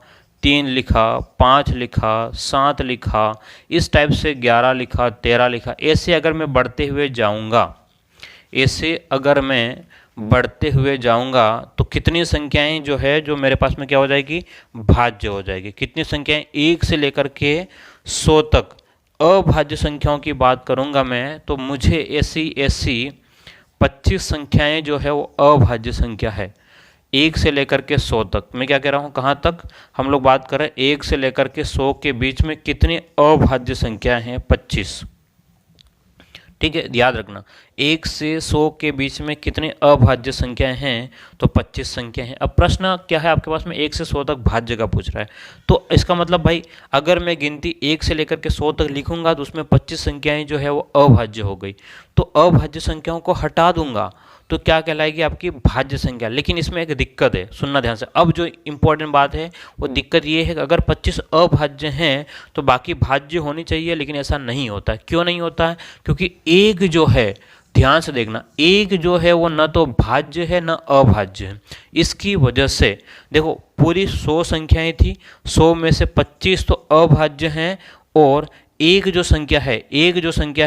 3 लिखा, 5 लिखा, 7 लिखा, इस टाइप से 11 लिखा, 13 लिखा, ऐसे अगर मैं बढ़ते हुए जाऊंगा तो कितनी संख्याएं जो है जो मेरे पास में क्या हो जाएगी, भाज्य हो जाएगी। कितनी संख्याएं, 1 से लेकर के 100 तक। अभाज्य संख्याओं की बात करूंगा मैं तो मुझे ऐसी 25 संख्याएं जो है वो अभाज्य संख्या है। 1 से लेकर के 100 तक, मैं क्या कह रहा हूँ, कहाँ तक हम लोग बात कर रहे हैं, 1 से लेकर के 100 के बीच में कितनी अभाज्य संख्या हैं, 25, ठीक है। याद रखना 1 से 100 के बीच में कितने अभाज्य संख्याएं हैं, तो 25 संख्या हैं। अब प्रश्न क्या है आपके पास में, 1 से 100 तक भाज्य का पूछ रहा है। तो इसका मतलब भाई अगर मैं गिनती 1 से लेकर के 100 तक लिखूंगा तो उसमें 25 संख्याएं जो है वो अभाज्य हो गई। तो अभाज्य संख्याओं को हटा दूंगा तो क्या कहलाएगी आपकी भाज्य संख्या। लेकिन इसमें एक दिक्कत है, सुनना ध्यान से। अब जो इंपॉर्टेंट बात है वो दिक्कत ये है कि अगर 25 अभाज्य हैं तो बाकी भाज्य होनी चाहिए, लेकिन ऐसा नहीं होता है। क्यों नहीं होता है? क्योंकि एक जो है, ध्यान से देखना, एक जो है वो न तो भाज्य है न अभाज्य है। इसकी वजह से देखो पूरी 100 संख्याएं थी, 100 में से 25 तो अभाज्य हैं और एक जो संख्या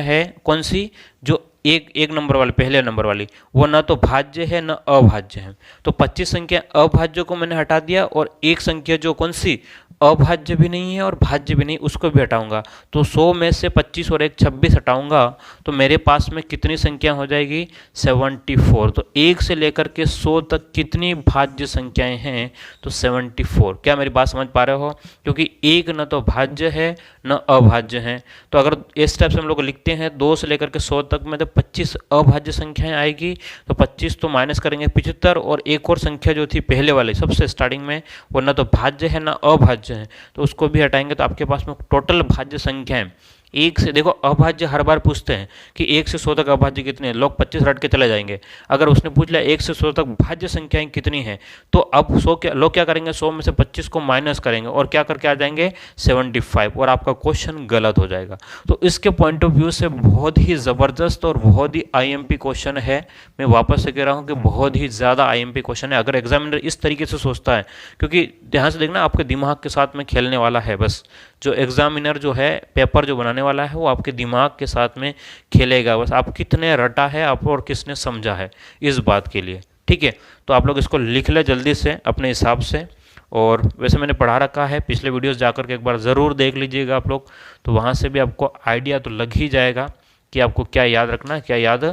है कौन सी, जो एक नंबर वाली, पहले नंबर वाली, वो न तो भाज्य है न अभाज्य है। तो 25 संख्या अभाज्य को मैंने हटा दिया और एक संख्या जो कौन सी अभाज्य भी नहीं है और भाज्य भी नहीं, उसको भी हटाऊंगा। तो 100 में से 25 और 1 26 हटाऊंगा तो मेरे पास में कितनी संख्या हो जाएगी, 74। तो 1 से लेकर के 100 तक कितनी भाज्य संख्याएं हैं, तो 74। क्या मेरी बात समझ पा रहे हो? क्योंकि एक न तो भाज्य है न अभाज्य है। तो अगर इस टाइप से हम लोग लिखते हैं 2 से लेकर के 100 तक में तो 25 अभाज्य संख्याएं आएगी। तो 25 तो माइनस करेंगे 75 और एक और संख्या जो थी पहले वाली सबसे स्टार्टिंग में, वो न तो भाज्य है न अभाज्य है, तो उसको भी हटाएंगे। तो आपके पास में टोटल भाज्य संख्याएं 1 से, देखो अभाज्य हर बार पूछते हैं कि 1 से 100 तक अभाज्य कितने हैं, लोग 25 रट के चले जाएंगे। अगर उसने पूछ लिया 1 से 100 तक भाज्य संख्याएं कितनी हैं, तो अब 100 के लोग क्या करेंगे, 100 में से 25 को माइनस करेंगे और क्या करके आ जाएंगे 75, और आपका क्वेश्चन गलत हो जाएगा। तो इसके पॉइंट ऑफ व्यू से बहुत ही ज़बरदस्त और बहुत ही आईएमपी क्वेश्चन है। मैं वापस से कह रहा हूँ कि बहुत ही ज़्यादा आईएमपी क्वेश्चन है अगर एग्जामिनर इस तरीके से सोचता है, क्योंकि ध्यान से देखना आपके दिमाग के साथ में खेलने वाला है। बस जो एग्जामिनर जो है, पेपर जो बनाने वाला है, वो आपके दिमाग के साथ में खेलेगा। बस आप कितने रटा है आप और किसने समझा है इस बात के लिए, ठीक है। तो आप लोग इसको लिख ले जल्दी से अपने हिसाब से और वैसे मैंने पढ़ा रखा है, पिछले वीडियोस जाकर के एक बार ज़रूर देख लीजिएगा आप लोग, तो वहाँ से भी आपको आइडिया तो लग ही जाएगा कि आपको क्या याद रखना है, क्या याद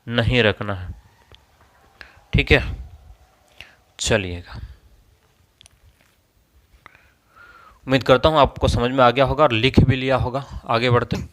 नहीं रखना है। ठीक है, चलिएगा, उम्मीद करता हूँ आपको समझ में आ गया होगा और लिख भी लिया होगा। आगे बढ़ते हैं।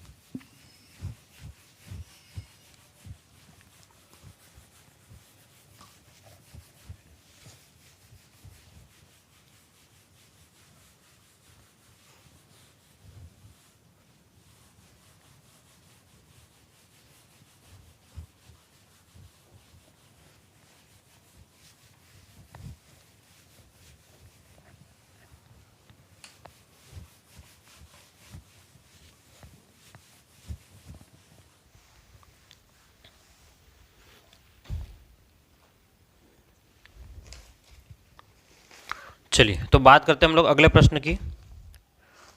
चलिए, तो बात करते हैं हम लोग अगले प्रश्न की।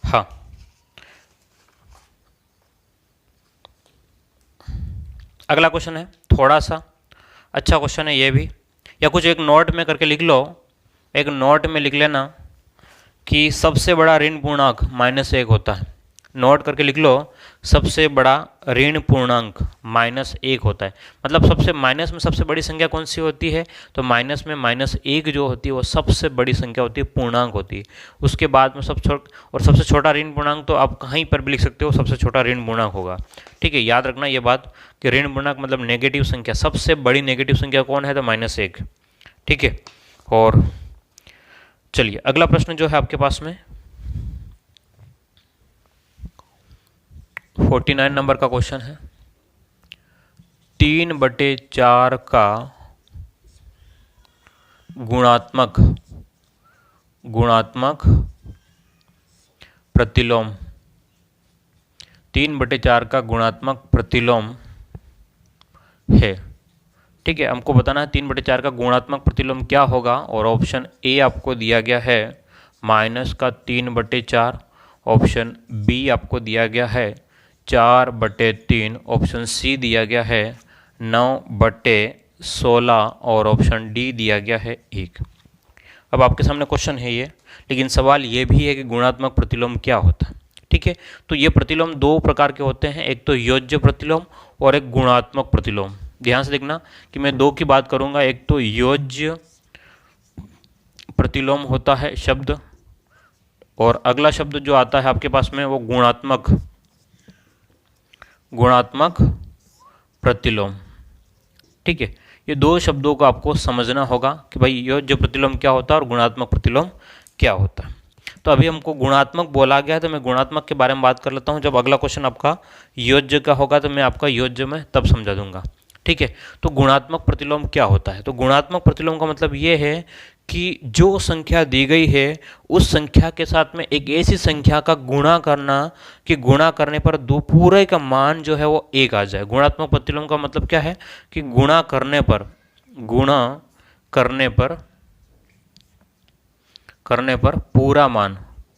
हाँ, अगला क्वेश्चन है थोड़ा सा अच्छा क्वेश्चन है ये भी, या कुछ एक नोट में करके लिख लो, एक नोट में लिख लेना कि सबसे बड़ा ऋण पूर्णांक -1 होता है। नोट करके लिख लो, सबसे बड़ा ऋण पूर्णांक -1 होता है। मतलब सबसे माइनस में सबसे बड़ी संख्या कौन सी होती है, तो माइनस में -1 जो होती है वो सबसे बड़ी संख्या होती है, पूर्णांक होती है। उसके बाद में सबसे छोटा ऋण पूर्णांक तो आप कहीं पर भी लिख सकते हो, सबसे छोटा ऋण पूर्णांक होगा। ठीक है, याद रखना ये बात कि ऋण पूर्णांक मतलब नेगेटिव संख्या, सबसे बड़ी नेगेटिव संख्या कौन है, तो -1। ठीक है, और चलिए अगला प्रश्न जो है आपके पास में 49 नंबर का क्वेश्चन है। 3/4 का गुणात्मक प्रतिलोम, 3/4 का गुणात्मक प्रतिलोम है। ठीक है, हमको बताना है 3/4 का गुणात्मक प्रतिलोम क्या होगा, और ऑप्शन ए आपको दिया गया है -3/4, ऑप्शन बी आपको दिया गया है 4/3, ऑप्शन सी दिया गया है 9/16 और ऑप्शन डी दिया गया है 1। अब आपके सामने क्वेश्चन है ये, लेकिन सवाल ये भी है कि गुणात्मक प्रतिलोम क्या होता है। ठीक है, तो ये प्रतिलोम दो प्रकार के होते हैं, एक तो योज्य प्रतिलोम और एक गुणात्मक प्रतिलोम। ध्यान से देखना कि मैं दो की बात करूंगा, एक तो योज्य प्रतिलोम होता है शब्द, और अगला शब्द जो आता है आपके पास में वो गुणात्मक प्रतिलोम। ठीक है, ये दो शब्दों को आपको समझना होगा कि भाई योज्य प्रतिलोम क्या होता है और गुणात्मक प्रतिलोम क्या होता है। तो अभी हमको गुणात्मक बोला गया है, तो मैं गुणात्मक के बारे में बात कर लेता हूँ। जब अगला क्वेश्चन आपका योज्य का होगा तो मैं आपका योज्य में तब समझा दूंगा। ठीक है, तो गुणात्मक प्रतिलोम क्या होता है, तो गुणात्मक प्रतिलोम का मतलब ये है कि जो संख्या दी गई है उस संख्या के साथ में एक ऐसी संख्या का गुणा करना कि गुणा करने पर दो पूरे का मान जो है वो 1 आ जाए। गुणात्मक प्रतिलोम का मतलब क्या है कि गुणा करने पर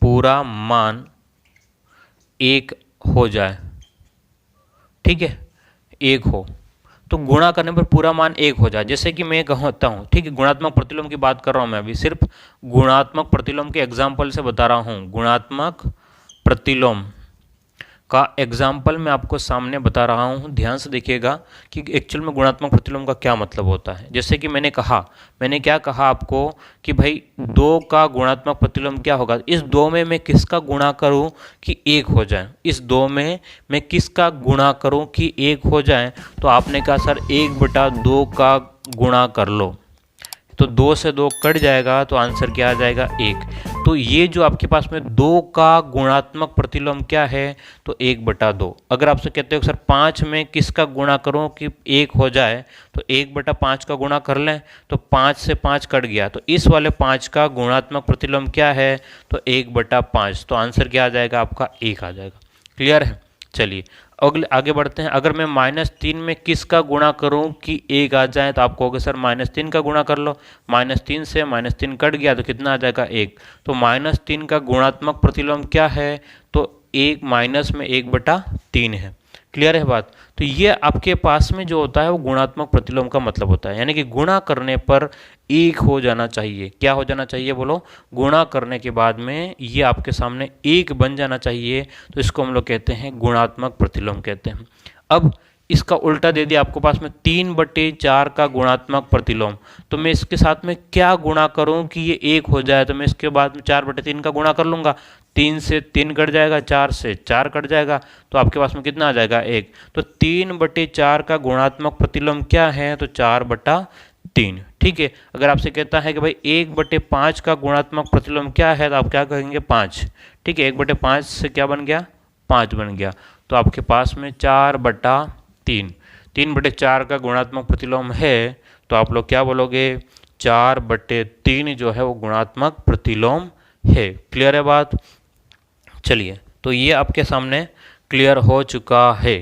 पूरा मान 1 हो जाए। ठीक है, 1 हो, तो गुणा करने पर पूरा मान 1 हो जाए। जैसे कि मैं कहता हूँ, ठीक है, गुणात्मक प्रतिलोम की बात कर रहा हूँ मैं अभी, सिर्फ गुणात्मक प्रतिलोम के एग्जाम्पल से बता रहा हूँ। गुणात्मक प्रतिलोम का एग्जाम्पल मैं आपको सामने बता रहा हूँ, ध्यान से देखिएगा कि एक्चुअल में गुणात्मक प्रतिलोम का क्या मतलब होता है। जैसे कि मैंने क्या कहा आपको कि भाई 2 का गुणात्मक प्रतिलोम क्या होगा, इस 2 में मैं किसका गुणा करूं कि 1 हो जाए, इस 2 में मैं किसका गुणा करूं कि 1 हो जाए, तो आपने कहा सर 1/2 का गुणा कर लो, तो 2 से 2 कट जाएगा, तो आंसर क्या आ जाएगा 1। तो ये जो आपके पास में 2 का गुणात्मक प्रतिलोम क्या है, तो 1/2। अगर आपसे कहते हो सर 5 में किसका गुणा करूं कि 1 हो जाए, तो 1/5 का गुणा कर लें, तो 5 से 5 कट गया, तो इस वाले 5 का गुणात्मक प्रतिलोम क्या है, तो 1/5, तो आंसर क्या आ जाएगा आपका 1 आ जाएगा। क्लियर है, चलिए आगे बढ़ते हैं। अगर मैं -3 में किसका गुणा करूं कि 1 आ जाए, तो आप कहोगे सर -3 का गुणा कर लो, -3 से -3 कट गया तो कितना आ जाएगा 1। तो -3 का गुणात्मक प्रतिलोम क्या है, तो 1 माइनस में 1/3 है। क्लियर है बात। तो ये आपके पास में जो होता है वो गुणात्मक प्रतिलोम का मतलब होता है, यानी कि गुणा करने पर एक हो जाना चाहिए। क्या हो जाना चाहिए बोलो? गुणा करने के बाद में ये आपके सामने एक बन जाना चाहिए, तो इसको हम लोग कहते हैं गुणात्मक प्रतिलोम कहते हैं। अब इसका उल्टा दे दिया आपको पास में 3/4 का गुणात्मक प्रतिलोम, तो मैं इसके साथ में क्या गुणा करूं कि ये एक हो जाए? तो मैं इसके बाद में 4/3 का गुणा कर लूंगा, 3 से 3 कट जाएगा, 4 से 4 कट जाएगा, तो आपके पास में कितना आ जाएगा? 1। तो 3/4 का गुणात्मक प्रतिलोम क्या है? तो 4/3। ठीक है। अगर आपसे कहता है कि भाई 1/5 का गुणात्मक प्रतिलोम क्या है, तो आप क्या कहेंगे? 5। ठीक है, 1/5 से क्या बन गया? 5 बन गया। तो आपके पास में 4/3, 3/4 का गुणात्मक प्रतिलोम है, तो आप लोग क्या बोलोगे? 4/3 जो है वो गुणात्मक प्रतिलोम है। क्लियर है बात? चलिए, तो ये आपके सामने क्लियर हो चुका है।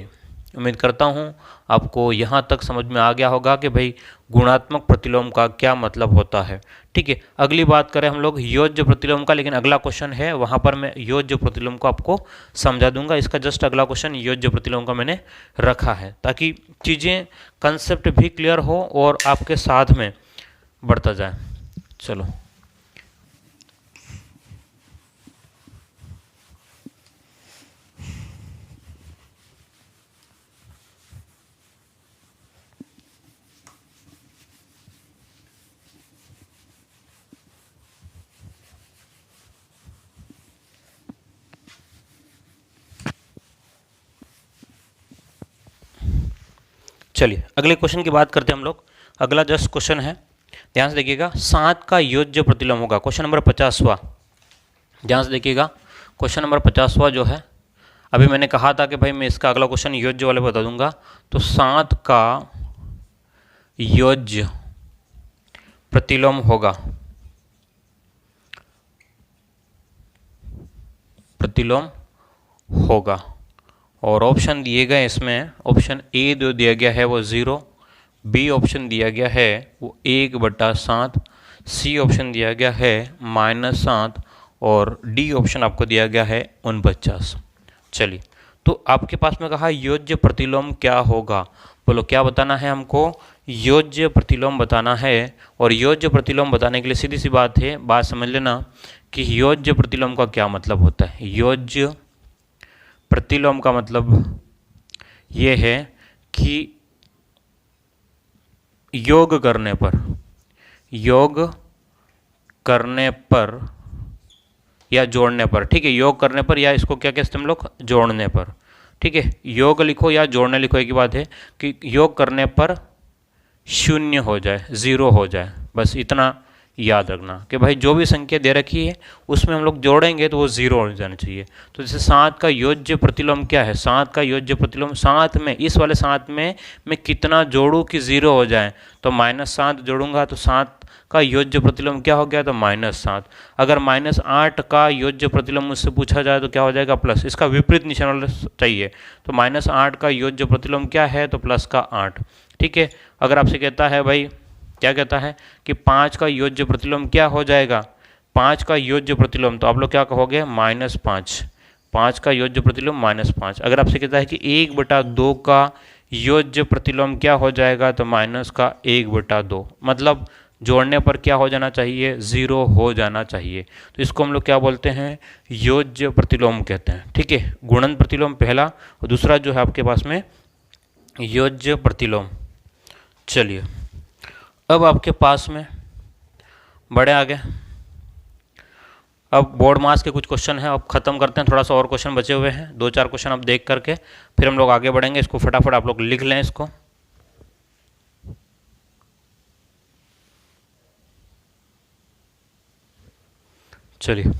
उम्मीद करता हूँ आपको यहाँ तक समझ में आ गया होगा कि भाई गुणात्मक प्रतिलोम का क्या मतलब होता है। ठीक है, अगली बात करें हम लोग योज्य प्रतिलोम का, लेकिन अगला क्वेश्चन है वहाँ पर मैं योज्य प्रतिलोम को आपको समझा दूंगा। इसका जस्ट अगला क्वेश्चन योज्य प्रतिलोम का मैंने रखा है, ताकि चीज़ें कंसेप्ट भी क्लियर हो और आपके साथ में बढ़ता जाए। चलो, चलिए अगले क्वेश्चन की बात करते हैं हम लोग। अगला जस्ट क्वेश्चन है, ध्यान से देखिएगा, 7 का योज्य प्रतिलोम होगा। क्वेश्चन नंबर 50वां, ध्यान से देखिएगा। क्वेश्चन नंबर 50वां जो है, अभी मैंने कहा था कि भाई मैं इसका अगला क्वेश्चन योज्य वाले बता दूंगा। तो 7 का योज्य प्रतिलोम होगा, प्रतिलोम होगा। और ऑप्शन दिए गए इसमें, ऑप्शन ए जो दिया गया है वो 0, बी ऑप्शन दिया गया है वो 1/7, सी ऑप्शन दिया गया है -7 और डी ऑप्शन आपको दिया गया है 49। चलिए, तो आपके पास में कहा योज्य प्रतिलोम क्या होगा, बोलो क्या बताना है हमको? योज्य प्रतिलोम बताना है। और योज्य प्रतिलोम बताने के लिए सीधी सी बात है, बात समझ लेना कि योज्य प्रतिलोम का क्या मतलब होता है। योज्य प्रतिलोम का मतलब ये है कि योग करने पर, योग करने पर या जोड़ने पर, ठीक है, योग करने पर, या इसको क्या कहते हैं हम लोग? जोड़ने पर। ठीक है, योग लिखो या जोड़ने लिखो, एक ही बात है कि योग करने पर 0 हो जाए, 0 हो जाए, बस इतना याद रखना कि भाई जो भी संख्या दे रखी है उसमें हम लोग जोड़ेंगे तो वो 0 हो जाना चाहिए। तो जैसे 7 का योज्य प्रतिलोम क्या है? 7 का योज्य प्रतिलोम, 7 में, इस वाले 7 में मैं कितना जोड़ूं कि 0 हो जाए? तो -7 जोड़ूंगा तो 7 का योज्य प्रतिलोम क्या हो गया? तो -7। अगर -8 का योज्य प्रतिलोम मुझसे पूछा जाए तो क्या हो जाएगा? प्लस। इसका विपरीत निशान चाहिए, तो -8 का योज्य प्रतिलोम क्या है? तो प्लस का 8। ठीक है, अगर आपसे कहता है भाई, क्या कहता है कि 5 का योज्य प्रतिलोम क्या हो जाएगा? 5 का योज्य प्रतिलोम, तो आप लोग क्या कहोगे? -5। 5 का योज्य प्रतिलोम -5। अगर आपसे कहता है कि 1/2 का योज्य प्रतिलोम क्या हो जाएगा? तो -1/2, मतलब जोड़ने पर क्या हो जाना चाहिए? 0 हो जाना चाहिए। तो इसको हम लोग क्या बोलते हैं? योज्य प्रतिलोम कहते हैं। ठीक है, गुणन प्रतिलोम पहला, और दूसरा जो है आपके पास में योज्य प्रतिलोम। चलिए, अब आपके पास में बड़े आगे, अब बोर्ड मास के कुछ क्वेश्चन हैं, अब खत्म करते हैं। थोड़ा सा और क्वेश्चन बचे हुए हैं, 2-4 क्वेश्चन अब देख करके फिर हम लोग आगे बढ़ेंगे। इसको फटाफट आप लोग लिख लें इसको। चलिए,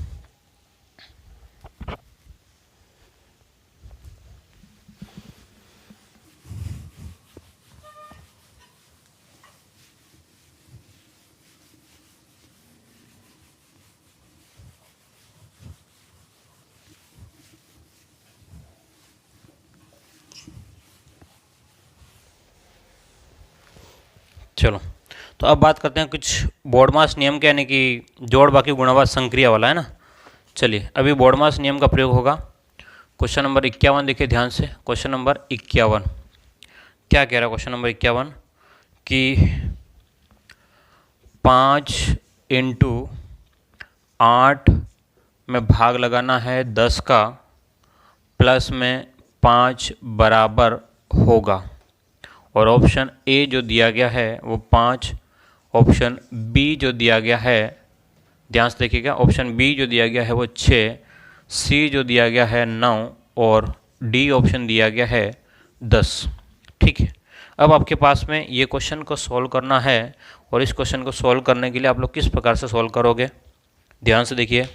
चलो, तो अब बात करते हैं कुछ बोर्डमास नियम के, यानी कि जोड़ बाकी गुणावार संक्रिया वाला है ना। चलिए, अभी बोर्डमास नियम का प्रयोग होगा। क्वेश्चन नंबर 51 देखिए ध्यान से। क्वेश्चन नंबर 51 क्या कह रहा है? क्वेश्चन नंबर 51 कि 5 इंटू 8 में भाग लगाना है 10 का, प्लस में 5 बराबर होगा। और ऑप्शन ए जो दिया गया है वो 5, ऑप्शन बी जो दिया गया है, ध्यान से देखिएगा, ऑप्शन बी जो दिया गया है वो 6, सी जो दिया गया है 9 और डी ऑप्शन दिया गया है 10। ठीक है, अब आपके पास में ये क्वेश्चन को सॉल्व करना है और इस क्वेश्चन को सॉल्व करने के लिए आप लोग किस प्रकार से सॉल्व करोगे, ध्यान से देखिए।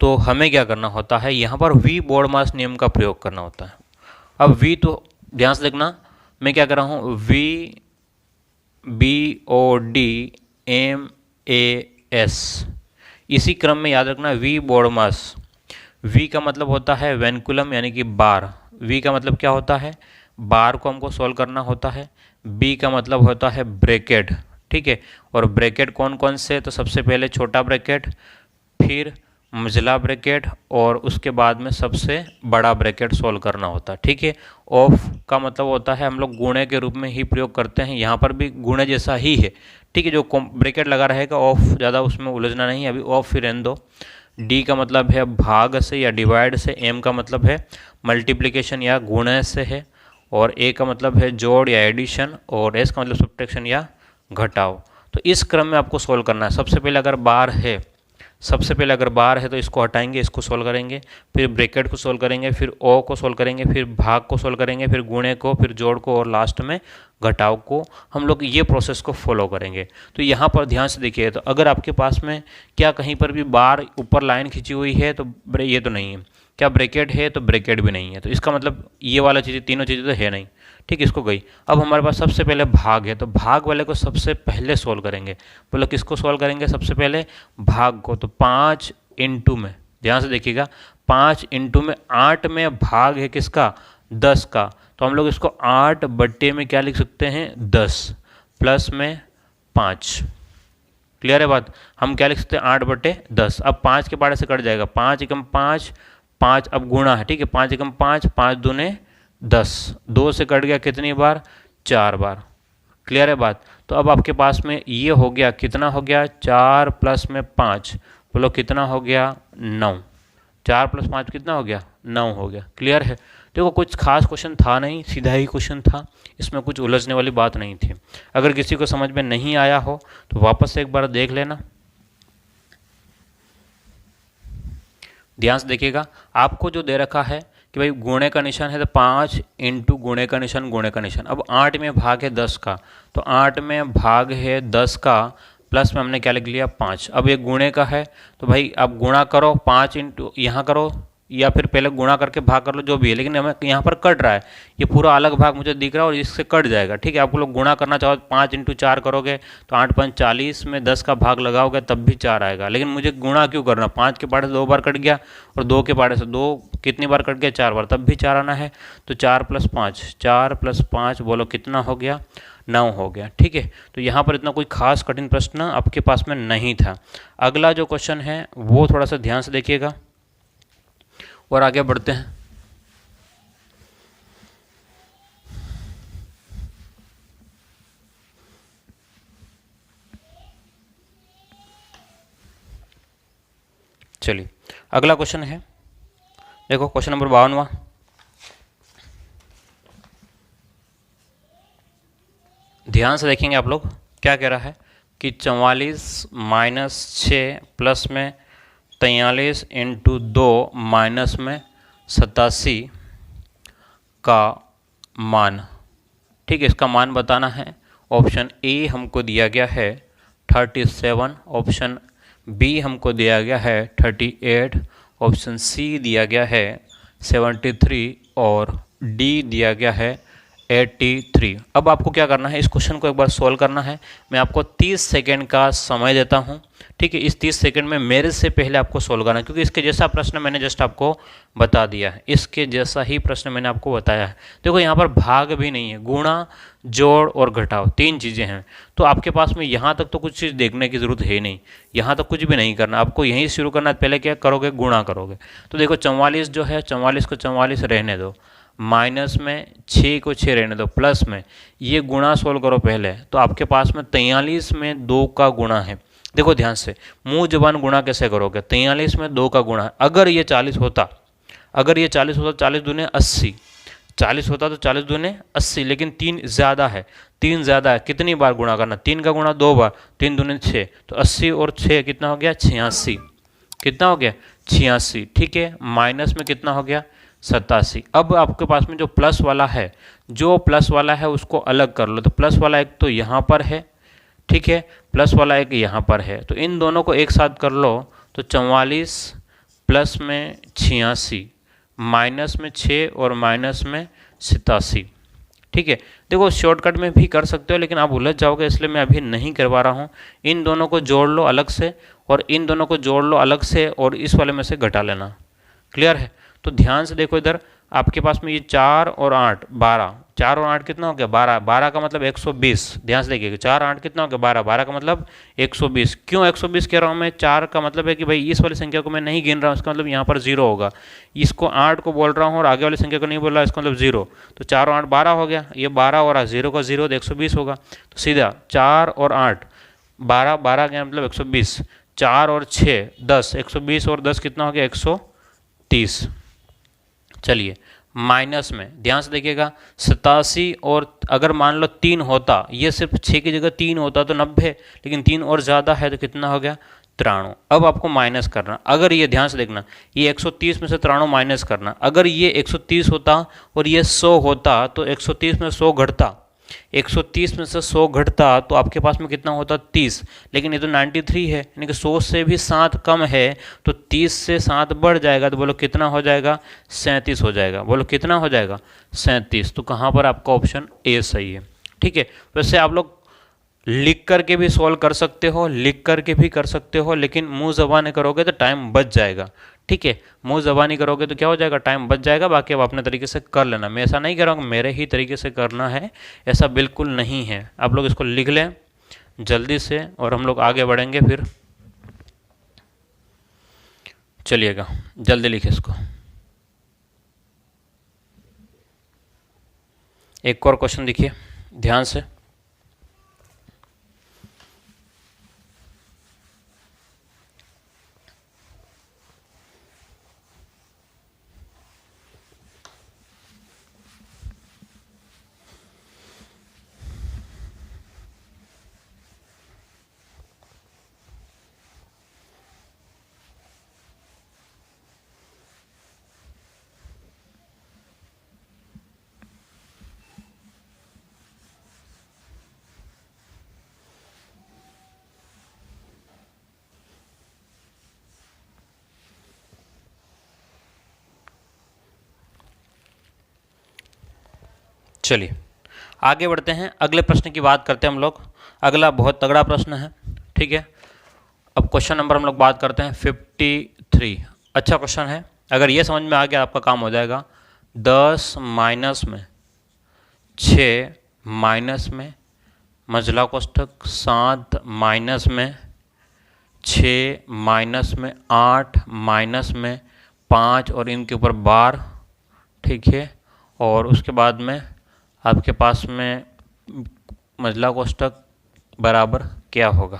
तो हमें क्या करना होता है, यहाँ पर वी बोर्डमास नियम का प्रयोग करना होता है। अब वी तो ध्यान से देखना, मैं क्या कर रहा हूँ, वी BODMAS, इसी क्रम में याद रखना वी बोर्डमास। वी का मतलब होता है वेनकुलम यानी कि बार, वी का मतलब क्या होता है, बार को हमको सॉल्व करना होता है। बी का मतलब होता है ब्रैकेट, ठीक है, और ब्रैकेट कौन कौन से, तो सबसे पहले छोटा ब्रैकेट, फिर मझला ब्रैकेट और उसके बाद में सबसे बड़ा ब्रैकेट सॉल्व करना होता है। ठीक है, ऑफ का मतलब होता है हम लोग गुणे के रूप में ही प्रयोग करते हैं, यहाँ पर भी गुणे जैसा ही है। ठीक है, जो ब्रैकेट लगा रहेगा ऑफ, ज़्यादा उसमें उलझना नहीं है, अभी ऑफ फिर रहने दो। डी का मतलब है भाग से या डिवाइड से, एम का मतलब है मल्टीप्लिकेशन या गुणे से है, और ए का मतलब है जोड़ या एडिशन, और एस का मतलब सब्ट्रैक्शन या घटाव। तो इस क्रम में आपको सोल्व करना है। सबसे पहले अगर बार है, तो इसको हटाएंगे, इसको सोल्व करेंगे, फिर ब्रैकेट को सोल्व करेंगे, फिर ओ को सोल्व करेंगे, फिर भाग को सोल्व करेंगे, फिर गुणे को, फिर जोड़ को, और लास्ट में घटाव को। हम लोग ये प्रोसेस को फॉलो करेंगे। तो यहाँ पर ध्यान से देखिए, तो अगर आपके पास में क्या कहीं पर भी बार ऊपर लाइन खींची हुई है तो ये तो नहीं है, क्या ब्रैकेट है तो ब्रैकेट भी नहीं है, तो इसका मतलब ये वाला चीज़ें, तीनों चीज़ें तो है नहीं। ठीक, इसको गई। अब हमारे पास सबसे पहले भाग है, तो भाग वाले को सबसे पहले सोल्व करेंगे। बोलो किसको सोल्व करेंगे, सबसे पहले भाग को। तो 5 इंटू में, ध्यान से देखिएगा, 5 इंटू में 8 में भाग है किसका, 10 का, तो हम लोग इसको 8 बट्टे में क्या लिख सकते हैं, 10 प्लस में 5। क्लियर है बात, हम क्या लिख सकते हैं, 8 बट्टे 10। अब 5 के बारे से कट जाएगा, 5 एकम 5, 5 अब गुणा है, ठीक है, 5 एकम 5, 5 दूने 10, 2 से कट गया कितनी बार, 4 बार। क्लियर है बात। तो अब आपके पास में ये हो गया, कितना हो गया, 4 प्लस में 5, बोलो कितना हो गया, 9। 4 प्लस 5 कितना हो गया, 9 हो गया। क्लियर है। देखो कुछ खास क्वेश्चन था नहीं, सीधा ही क्वेश्चन था, इसमें कुछ उलझने वाली बात नहीं थी। अगर किसी को समझ में नहीं आया हो तो वापस से एक बार देख लेना, ध्यान से देखिएगा। आपको जो दे रखा है कि भाई गुणे का निशान है, तो 5 इंटू गुणे का निशान, गुणे का निशान। अब 8 में भाग है 10 का, तो 8 में भाग है 10 का, प्लस में हमने क्या लिख लिया, 5। अब ये गुणे का है, तो भाई अब गुणा करो, 5 इंटू यहाँ करो, या फिर पहले गुणा करके भाग कर लो, जो भी है, लेकिन हमें यहाँ पर कट रहा है, ये पूरा अलग भाग मुझे दिख रहा है और इससे कट जाएगा। ठीक है, आप लोग गुणा करना चाहो 5 इंटू 4 करोगे तो 8 5 40 में 10 का भाग लगाओगे तब भी 4 आएगा, लेकिन मुझे गुणा क्यों करना, 5 के पाड़े से 2 बार कट गया और 2 के पाड़े से 2 कितनी बार कट गया, 4 बार, तब भी 4 आना है। तो 4 प्लस 5, 4 प्लस 5 बोलो कितना हो गया, 9 हो गया। ठीक है, तो यहाँ पर इतना कोई खास कठिन प्रश्न आपके पास में नहीं था। अगला जो क्वेश्चन है वो थोड़ा सा ध्यान से देखिएगा और आगे बढ़ते हैं। चलिए अगला क्वेश्चन है, देखो क्वेश्चन नंबर 52वां। ध्यान से देखेंगे आप लोग, क्या कह रहा है कि 44 माइनस 6 प्लस में 43 इंटू 2 माइनस में 87 का मान। ठीक है, इसका मान बताना है। ऑप्शन ए हमको दिया गया है 37, ऑप्शन बी हमको दिया गया है 38, ऑप्शन सी दिया गया है 73 और डी दिया गया है 83। अब आपको क्या करना है, इस क्वेश्चन को एक बार सॉल्व करना है। मैं आपको 30 सेकेंड का समय देता हूँ। ठीक है, इस 30 सेकंड में मेरे से पहले आपको सोल्व करना है, क्योंकि इसके जैसा प्रश्न मैंने जस्ट आपको बता दिया है, इसके जैसा ही प्रश्न मैंने आपको बताया है। देखो यहाँ पर भाग भी नहीं है, गुणा, जोड़ और घटाव 3 चीज़ें हैं। तो आपके पास में यहाँ तक तो कुछ चीज़ देखने की ज़रूरत है नहीं, यहाँ तक कुछ भी नहीं करना, आपको यहीं शुरू करना है। पहले क्या करोगे, गुणा करोगे। तो देखो 44 जो है, 44 को 44 रहने दो, माइनस में 6 को 6 रहने दो, प्लस में ये गुणा सोल्व करो पहले। तो आपके पास में 43 में 2 का गुणा है। देखो ध्यान से, मुंह जबान गुणा कैसे करोगे, 43 में 2 का गुणा है। अगर ये 40 होता, अगर ये 40 होता, 40 दूने 80, 40 होता तो 40 दूने 80, लेकिन 3 ज़्यादा है, 3 ज़्यादा है। कितनी बार गुणा करना, 3 का गुणा 2 बार, 3 दूने 6, तो 80 और 6 कितना हो गया, 86। कितना हो गया, 86। ठीक है, माइनस में कितना हो गया, 87। अब आपके पास में जो प्लस वाला है, जो प्लस वाला है उसको अलग कर लो। तो प्लस वाला एक तो यहाँ पर है, ठीक है, प्लस वाला एक यहाँ पर है, तो इन दोनों को एक साथ कर लो। तो 44 प्लस में 86, माइनस में 6 और माइनस में 87। ठीक है, देखो शॉर्टकट में भी कर सकते हो, लेकिन आप उलझ जाओगे, इसलिए मैं अभी नहीं करवा रहा हूँ। इन दोनों को जोड़ लो अलग से, और इन दोनों को जोड़ लो अलग से, और इस वाले में से घटा लेना। क्लियर है? तो ध्यान से देखो, इधर आपके पास में ये 4 और 8 12, 4 और 8 कितना हो गया, 12, 12 का मतलब 120। ध्यान से देखिएगा, 4 8 कितना हो गया, 12, 12 का मतलब 120। क्यों 120 कह रहा हूँ मैं, 4 का मतलब है कि भाई इस वाली संख्या को मैं नहीं गिन रहा हूँ, इसका मतलब यहाँ पर 0 होगा। इसको 8 को बोल रहा हूँ और आगे वाली संख्या को नहीं बोल रहा, इसका मतलब 0। तो 4 और 8 12 हो गया, ये 12 और 0 का 0 तो 120 होगा। तो सीधा 4 और 8 12, 12 का मतलब 120, 4 और 6 10, 120 और 10 कितना हो गया, 130। चलिए माइनस में ध्यान से देखिएगा, 87 और अगर मान लो 3 होता, ये सिर्फ 6 की जगह 3 होता तो 90, लेकिन 3 और ज़्यादा है तो कितना हो गया, 93। अब आपको माइनस करना, अगर ये ध्यान से देखना, ये 130 में से 93 माइनस करना। अगर ये 130 होता और ये 100 होता तो 130 में 100 घटता, 130 में से 100 घटता तो आपके पास में कितना होता, 30। लेकिन ये तो 93 है, यानी कि 100 से भी 7 कम है, तो 30 से 7 बढ़ जाएगा, तो बोलो कितना हो जाएगा, 37 हो जाएगा। बोलो कितना हो जाएगा, 37। तो कहाँ पर आपका ऑप्शन ए सही है। ठीक है, वैसे आप लोग लिख करके भी सॉल्व कर सकते हो, लिख करके भी कर सकते हो, लेकिन मुंह ज़बानी करोगे तो टाइम बच जाएगा। ठीक है, मुंह ज़बानी करोगे तो क्या हो जाएगा, टाइम बच जाएगा। बाकी आप अपने तरीके से कर लेना, मैं ऐसा नहीं कह रहा हूँ मेरे ही तरीके से करना है, ऐसा बिल्कुल नहीं है। आप लोग इसको लिख लें जल्दी से और हम लोग आगे बढ़ेंगे फिर। चलिएगा जल्दी लिखे इसको। एक और क्वेश्चन देखिए ध्यान से, चलिए आगे बढ़ते हैं, अगले प्रश्न की बात करते हैं हम लोग। अगला बहुत तगड़ा प्रश्न है। ठीक है, अब क्वेश्चन नंबर हम लोग बात करते हैं 53। अच्छा क्वेश्चन है, अगर ये समझ में आ गया आपका काम हो जाएगा। 10 माइनस में 6 माइनस में मझला कोष्ठक 7 माइनस में 6 माइनस में 8 माइनस में 5 और इनके ऊपर बार। ठीक है, और उसके बाद में आपके पास में मझला कोष्ठक बराबर क्या होगा,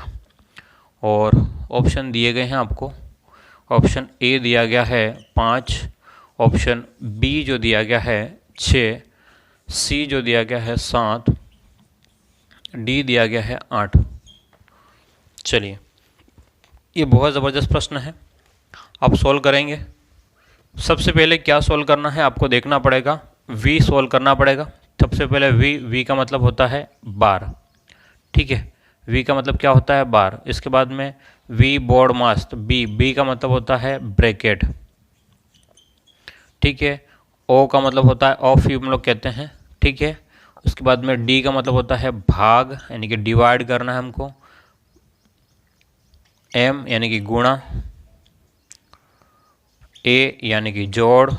और ऑप्शन दिए गए हैं आपको। ऑप्शन ए दिया गया है 5, ऑप्शन बी जो दिया गया है 6, सी जो दिया गया है 7, डी दिया गया है 8। चलिए ये बहुत ज़बरदस्त प्रश्न है, आप सॉल्व करेंगे। सबसे पहले क्या सॉल्व करना है आपको देखना पड़ेगा, वी सॉल्व करना पड़ेगा। सबसे पहले वी का मतलब होता है बार। ठीक है, वी का मतलब क्या होता है, बार। इसके बाद में वी बोर्ड मास्ट, बी का मतलब होता है ब्रैकेट। ठीक है, ओ का मतलब होता है ऑफ, हम लोग कहते हैं। ठीक है, उसके बाद में डी का मतलब होता है भाग, यानी कि डिवाइड करना है हमको। M यानी कि गुणा, A यानी कि जोड़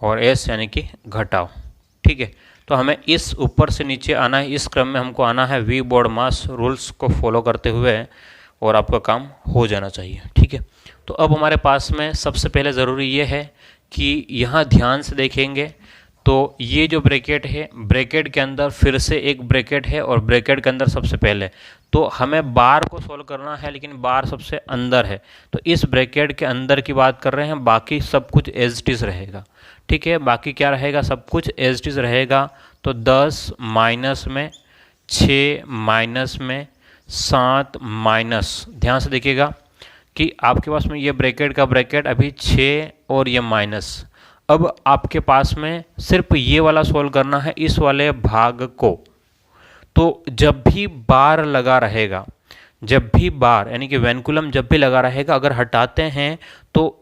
और S यानी कि घटाव। ठीक है, तो हमें इस ऊपर से नीचे आना है, इस क्रम में हमको आना है वी बोर्ड मास रूल्स को फॉलो करते हुए, और आपका काम हो जाना चाहिए। ठीक है, तो अब हमारे पास में सबसे पहले ज़रूरी ये है कि यहाँ ध्यान से देखेंगे तो ये जो ब्रैकेट है, ब्रैकेट के अंदर फिर से एक ब्रैकेट है और ब्रैकेट के अंदर सबसे पहले तो हमें बार को सॉल्व करना है, लेकिन बार सबसे अंदर है, तो इस ब्रैकेट के अंदर की बात कर रहे हैं, बाकी सब कुछ एज इट इज़ रहेगा। ठीक है, बाकी क्या रहेगा, सब कुछ एज इट इज़ रहेगा। तो 10 माइनस में 6 माइनस में 7 माइनस, ध्यान से देखिएगा कि आपके पास में ये ब्रैकेट का ब्रैकेट अभी 6 और ये माइनस। अब आपके पास में सिर्फ ये वाला सोल्व करना है, इस वाले भाग को। तो जब भी बार लगा रहेगा, जब भी बार यानी कि वेनकुलम जब भी लगा रहेगा, अगर हटाते हैं तो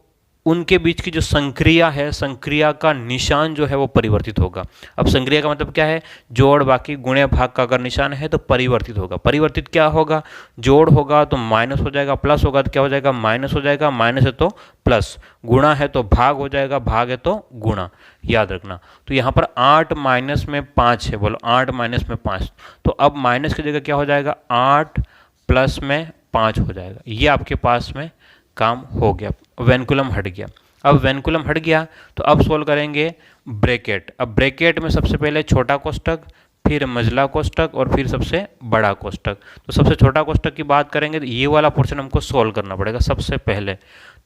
उनके बीच की जो संक्रिया है, संक्रिया का निशान जो है वो परिवर्तित होगा। अब संक्रिया का मतलब क्या है, जोड़ बाकी गुणे भाग का अगर निशान है तो परिवर्तित होगा। परिवर्तित क्या होगा, जोड़ होगा तो माइनस हो जाएगा, प्लस होगा तो क्या हो जाएगा, माइनस हो जाएगा, माइनस है तो प्लस, गुणा है तो भाग हो जाएगा, भाग है तो गुणा, याद रखना। तो यहाँ पर 8 माइनस में 5 है, बोलो 8 माइनस में 5, तो अब माइनस की जगह क्या हो जाएगा, 8 प्लस में 5 हो जाएगा। ये आपके पास में काम हो गया, वेनकुलम हट गया। अब वेनकुलम हट गया तो अब सोल्व करेंगे ब्रैकेट। अब ब्रैकेट में सबसे पहले छोटा कोष्टक, फिर मझला कोष्टक और फिर सबसे बड़ा कोष्टक। तो सबसे छोटा कोष्टक की बात करेंगे तो ये वाला पोर्शन हमको सोल्व करना पड़ेगा सबसे पहले।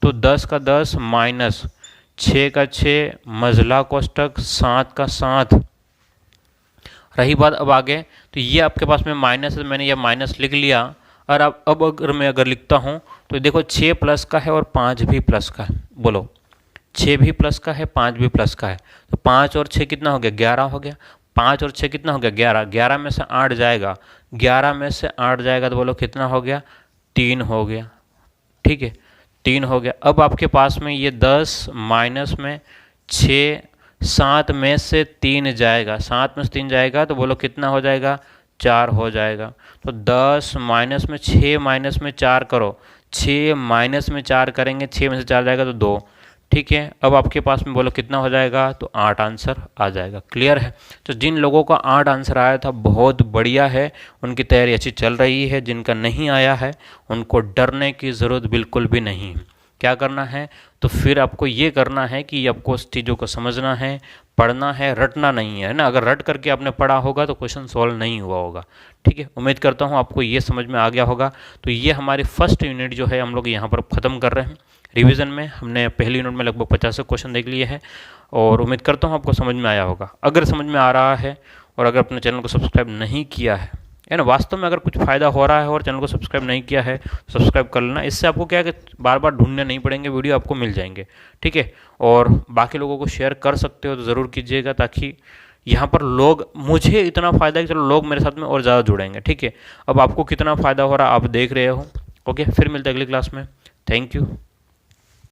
तो 10 का 10 माइनस 6 का 6, मझला कोष्टक 7 का 7। रही बात अब आगे, तो ये आपके पास में माइनस है, मैंने ये माइनस लिख लिया। और अब अगर मैं लिखता हूँ तो देखो 6 प्लस का है और 5 भी प्लस का है, बोलो 6 भी प्लस का है, 5 भी प्लस का है। तो 5 और 6 कितना हो गया, 11 हो गया। 5 और 6 कितना हो गया, 11। 11 में से 8 जाएगा, 11 में से 8 जाएगा तो बोलो कितना हो गया, 3 हो गया। ठीक है, 3 हो गया। अब आपके पास में ये 10 माइनस में 6, 7 में से 3 जाएगा, 7 में से 3 जाएगा तो बोलो कितना हो जाएगा, 4 हो जाएगा। तो 10 माइनस में 6 माइनस में 4 करो, 6 माइनस में 4 करेंगे, 6 में से 4 जाएगा तो 2। ठीक है, अब आपके पास में बोलो कितना हो जाएगा, तो 8 आंसर आ जाएगा। क्लियर है। तो जिन लोगों का 8 आंसर आया था बहुत बढ़िया है, उनकी तैयारी अच्छी चल रही है। जिनका नहीं आया है उनको डरने की ज़रूरत बिल्कुल भी नहीं। क्या करना है, तो फिर आपको ये करना है कि आपको उस चीज़ों को समझना है, पढ़ना है, रटना नहीं है ना। अगर रट करके आपने पढ़ा होगा तो क्वेश्चन सॉल्व नहीं हुआ होगा। ठीक है, उम्मीद करता हूँ आपको ये समझ में आ गया होगा। तो ये हमारी फर्स्ट यूनिट जो है हम लोग यहाँ पर ख़त्म कर रहे हैं। रिवीजन में हमने पहली यूनिट में लगभग 50 क्वेश्चन देख लिए हैं और उम्मीद करता हूँ आपको समझ में आया होगा। अगर समझ में आ रहा है और अगर अपने चैनल को सब्सक्राइब नहीं किया है, यानी वास्तव में अगर कुछ फ़ायदा हो रहा है और चैनल को सब्सक्राइब नहीं किया है, सब्सक्राइब कर लेना। इससे आपको क्या है कि बार बार ढूंढने नहीं पड़ेंगे, वीडियो आपको मिल जाएंगे। ठीक है, और बाकी लोगों को शेयर कर सकते हो तो ज़रूर कीजिएगा, ताकि यहाँ पर लोग, मुझे इतना फ़ायदा है कि चलो लोग मेरे साथ में और ज़्यादा जुड़ेंगे। ठीक है, अब आपको कितना फ़ायदा हो रहा है आप देख रहे हो। ओके, फिर मिलते हैं अगली क्लास में। Thank you.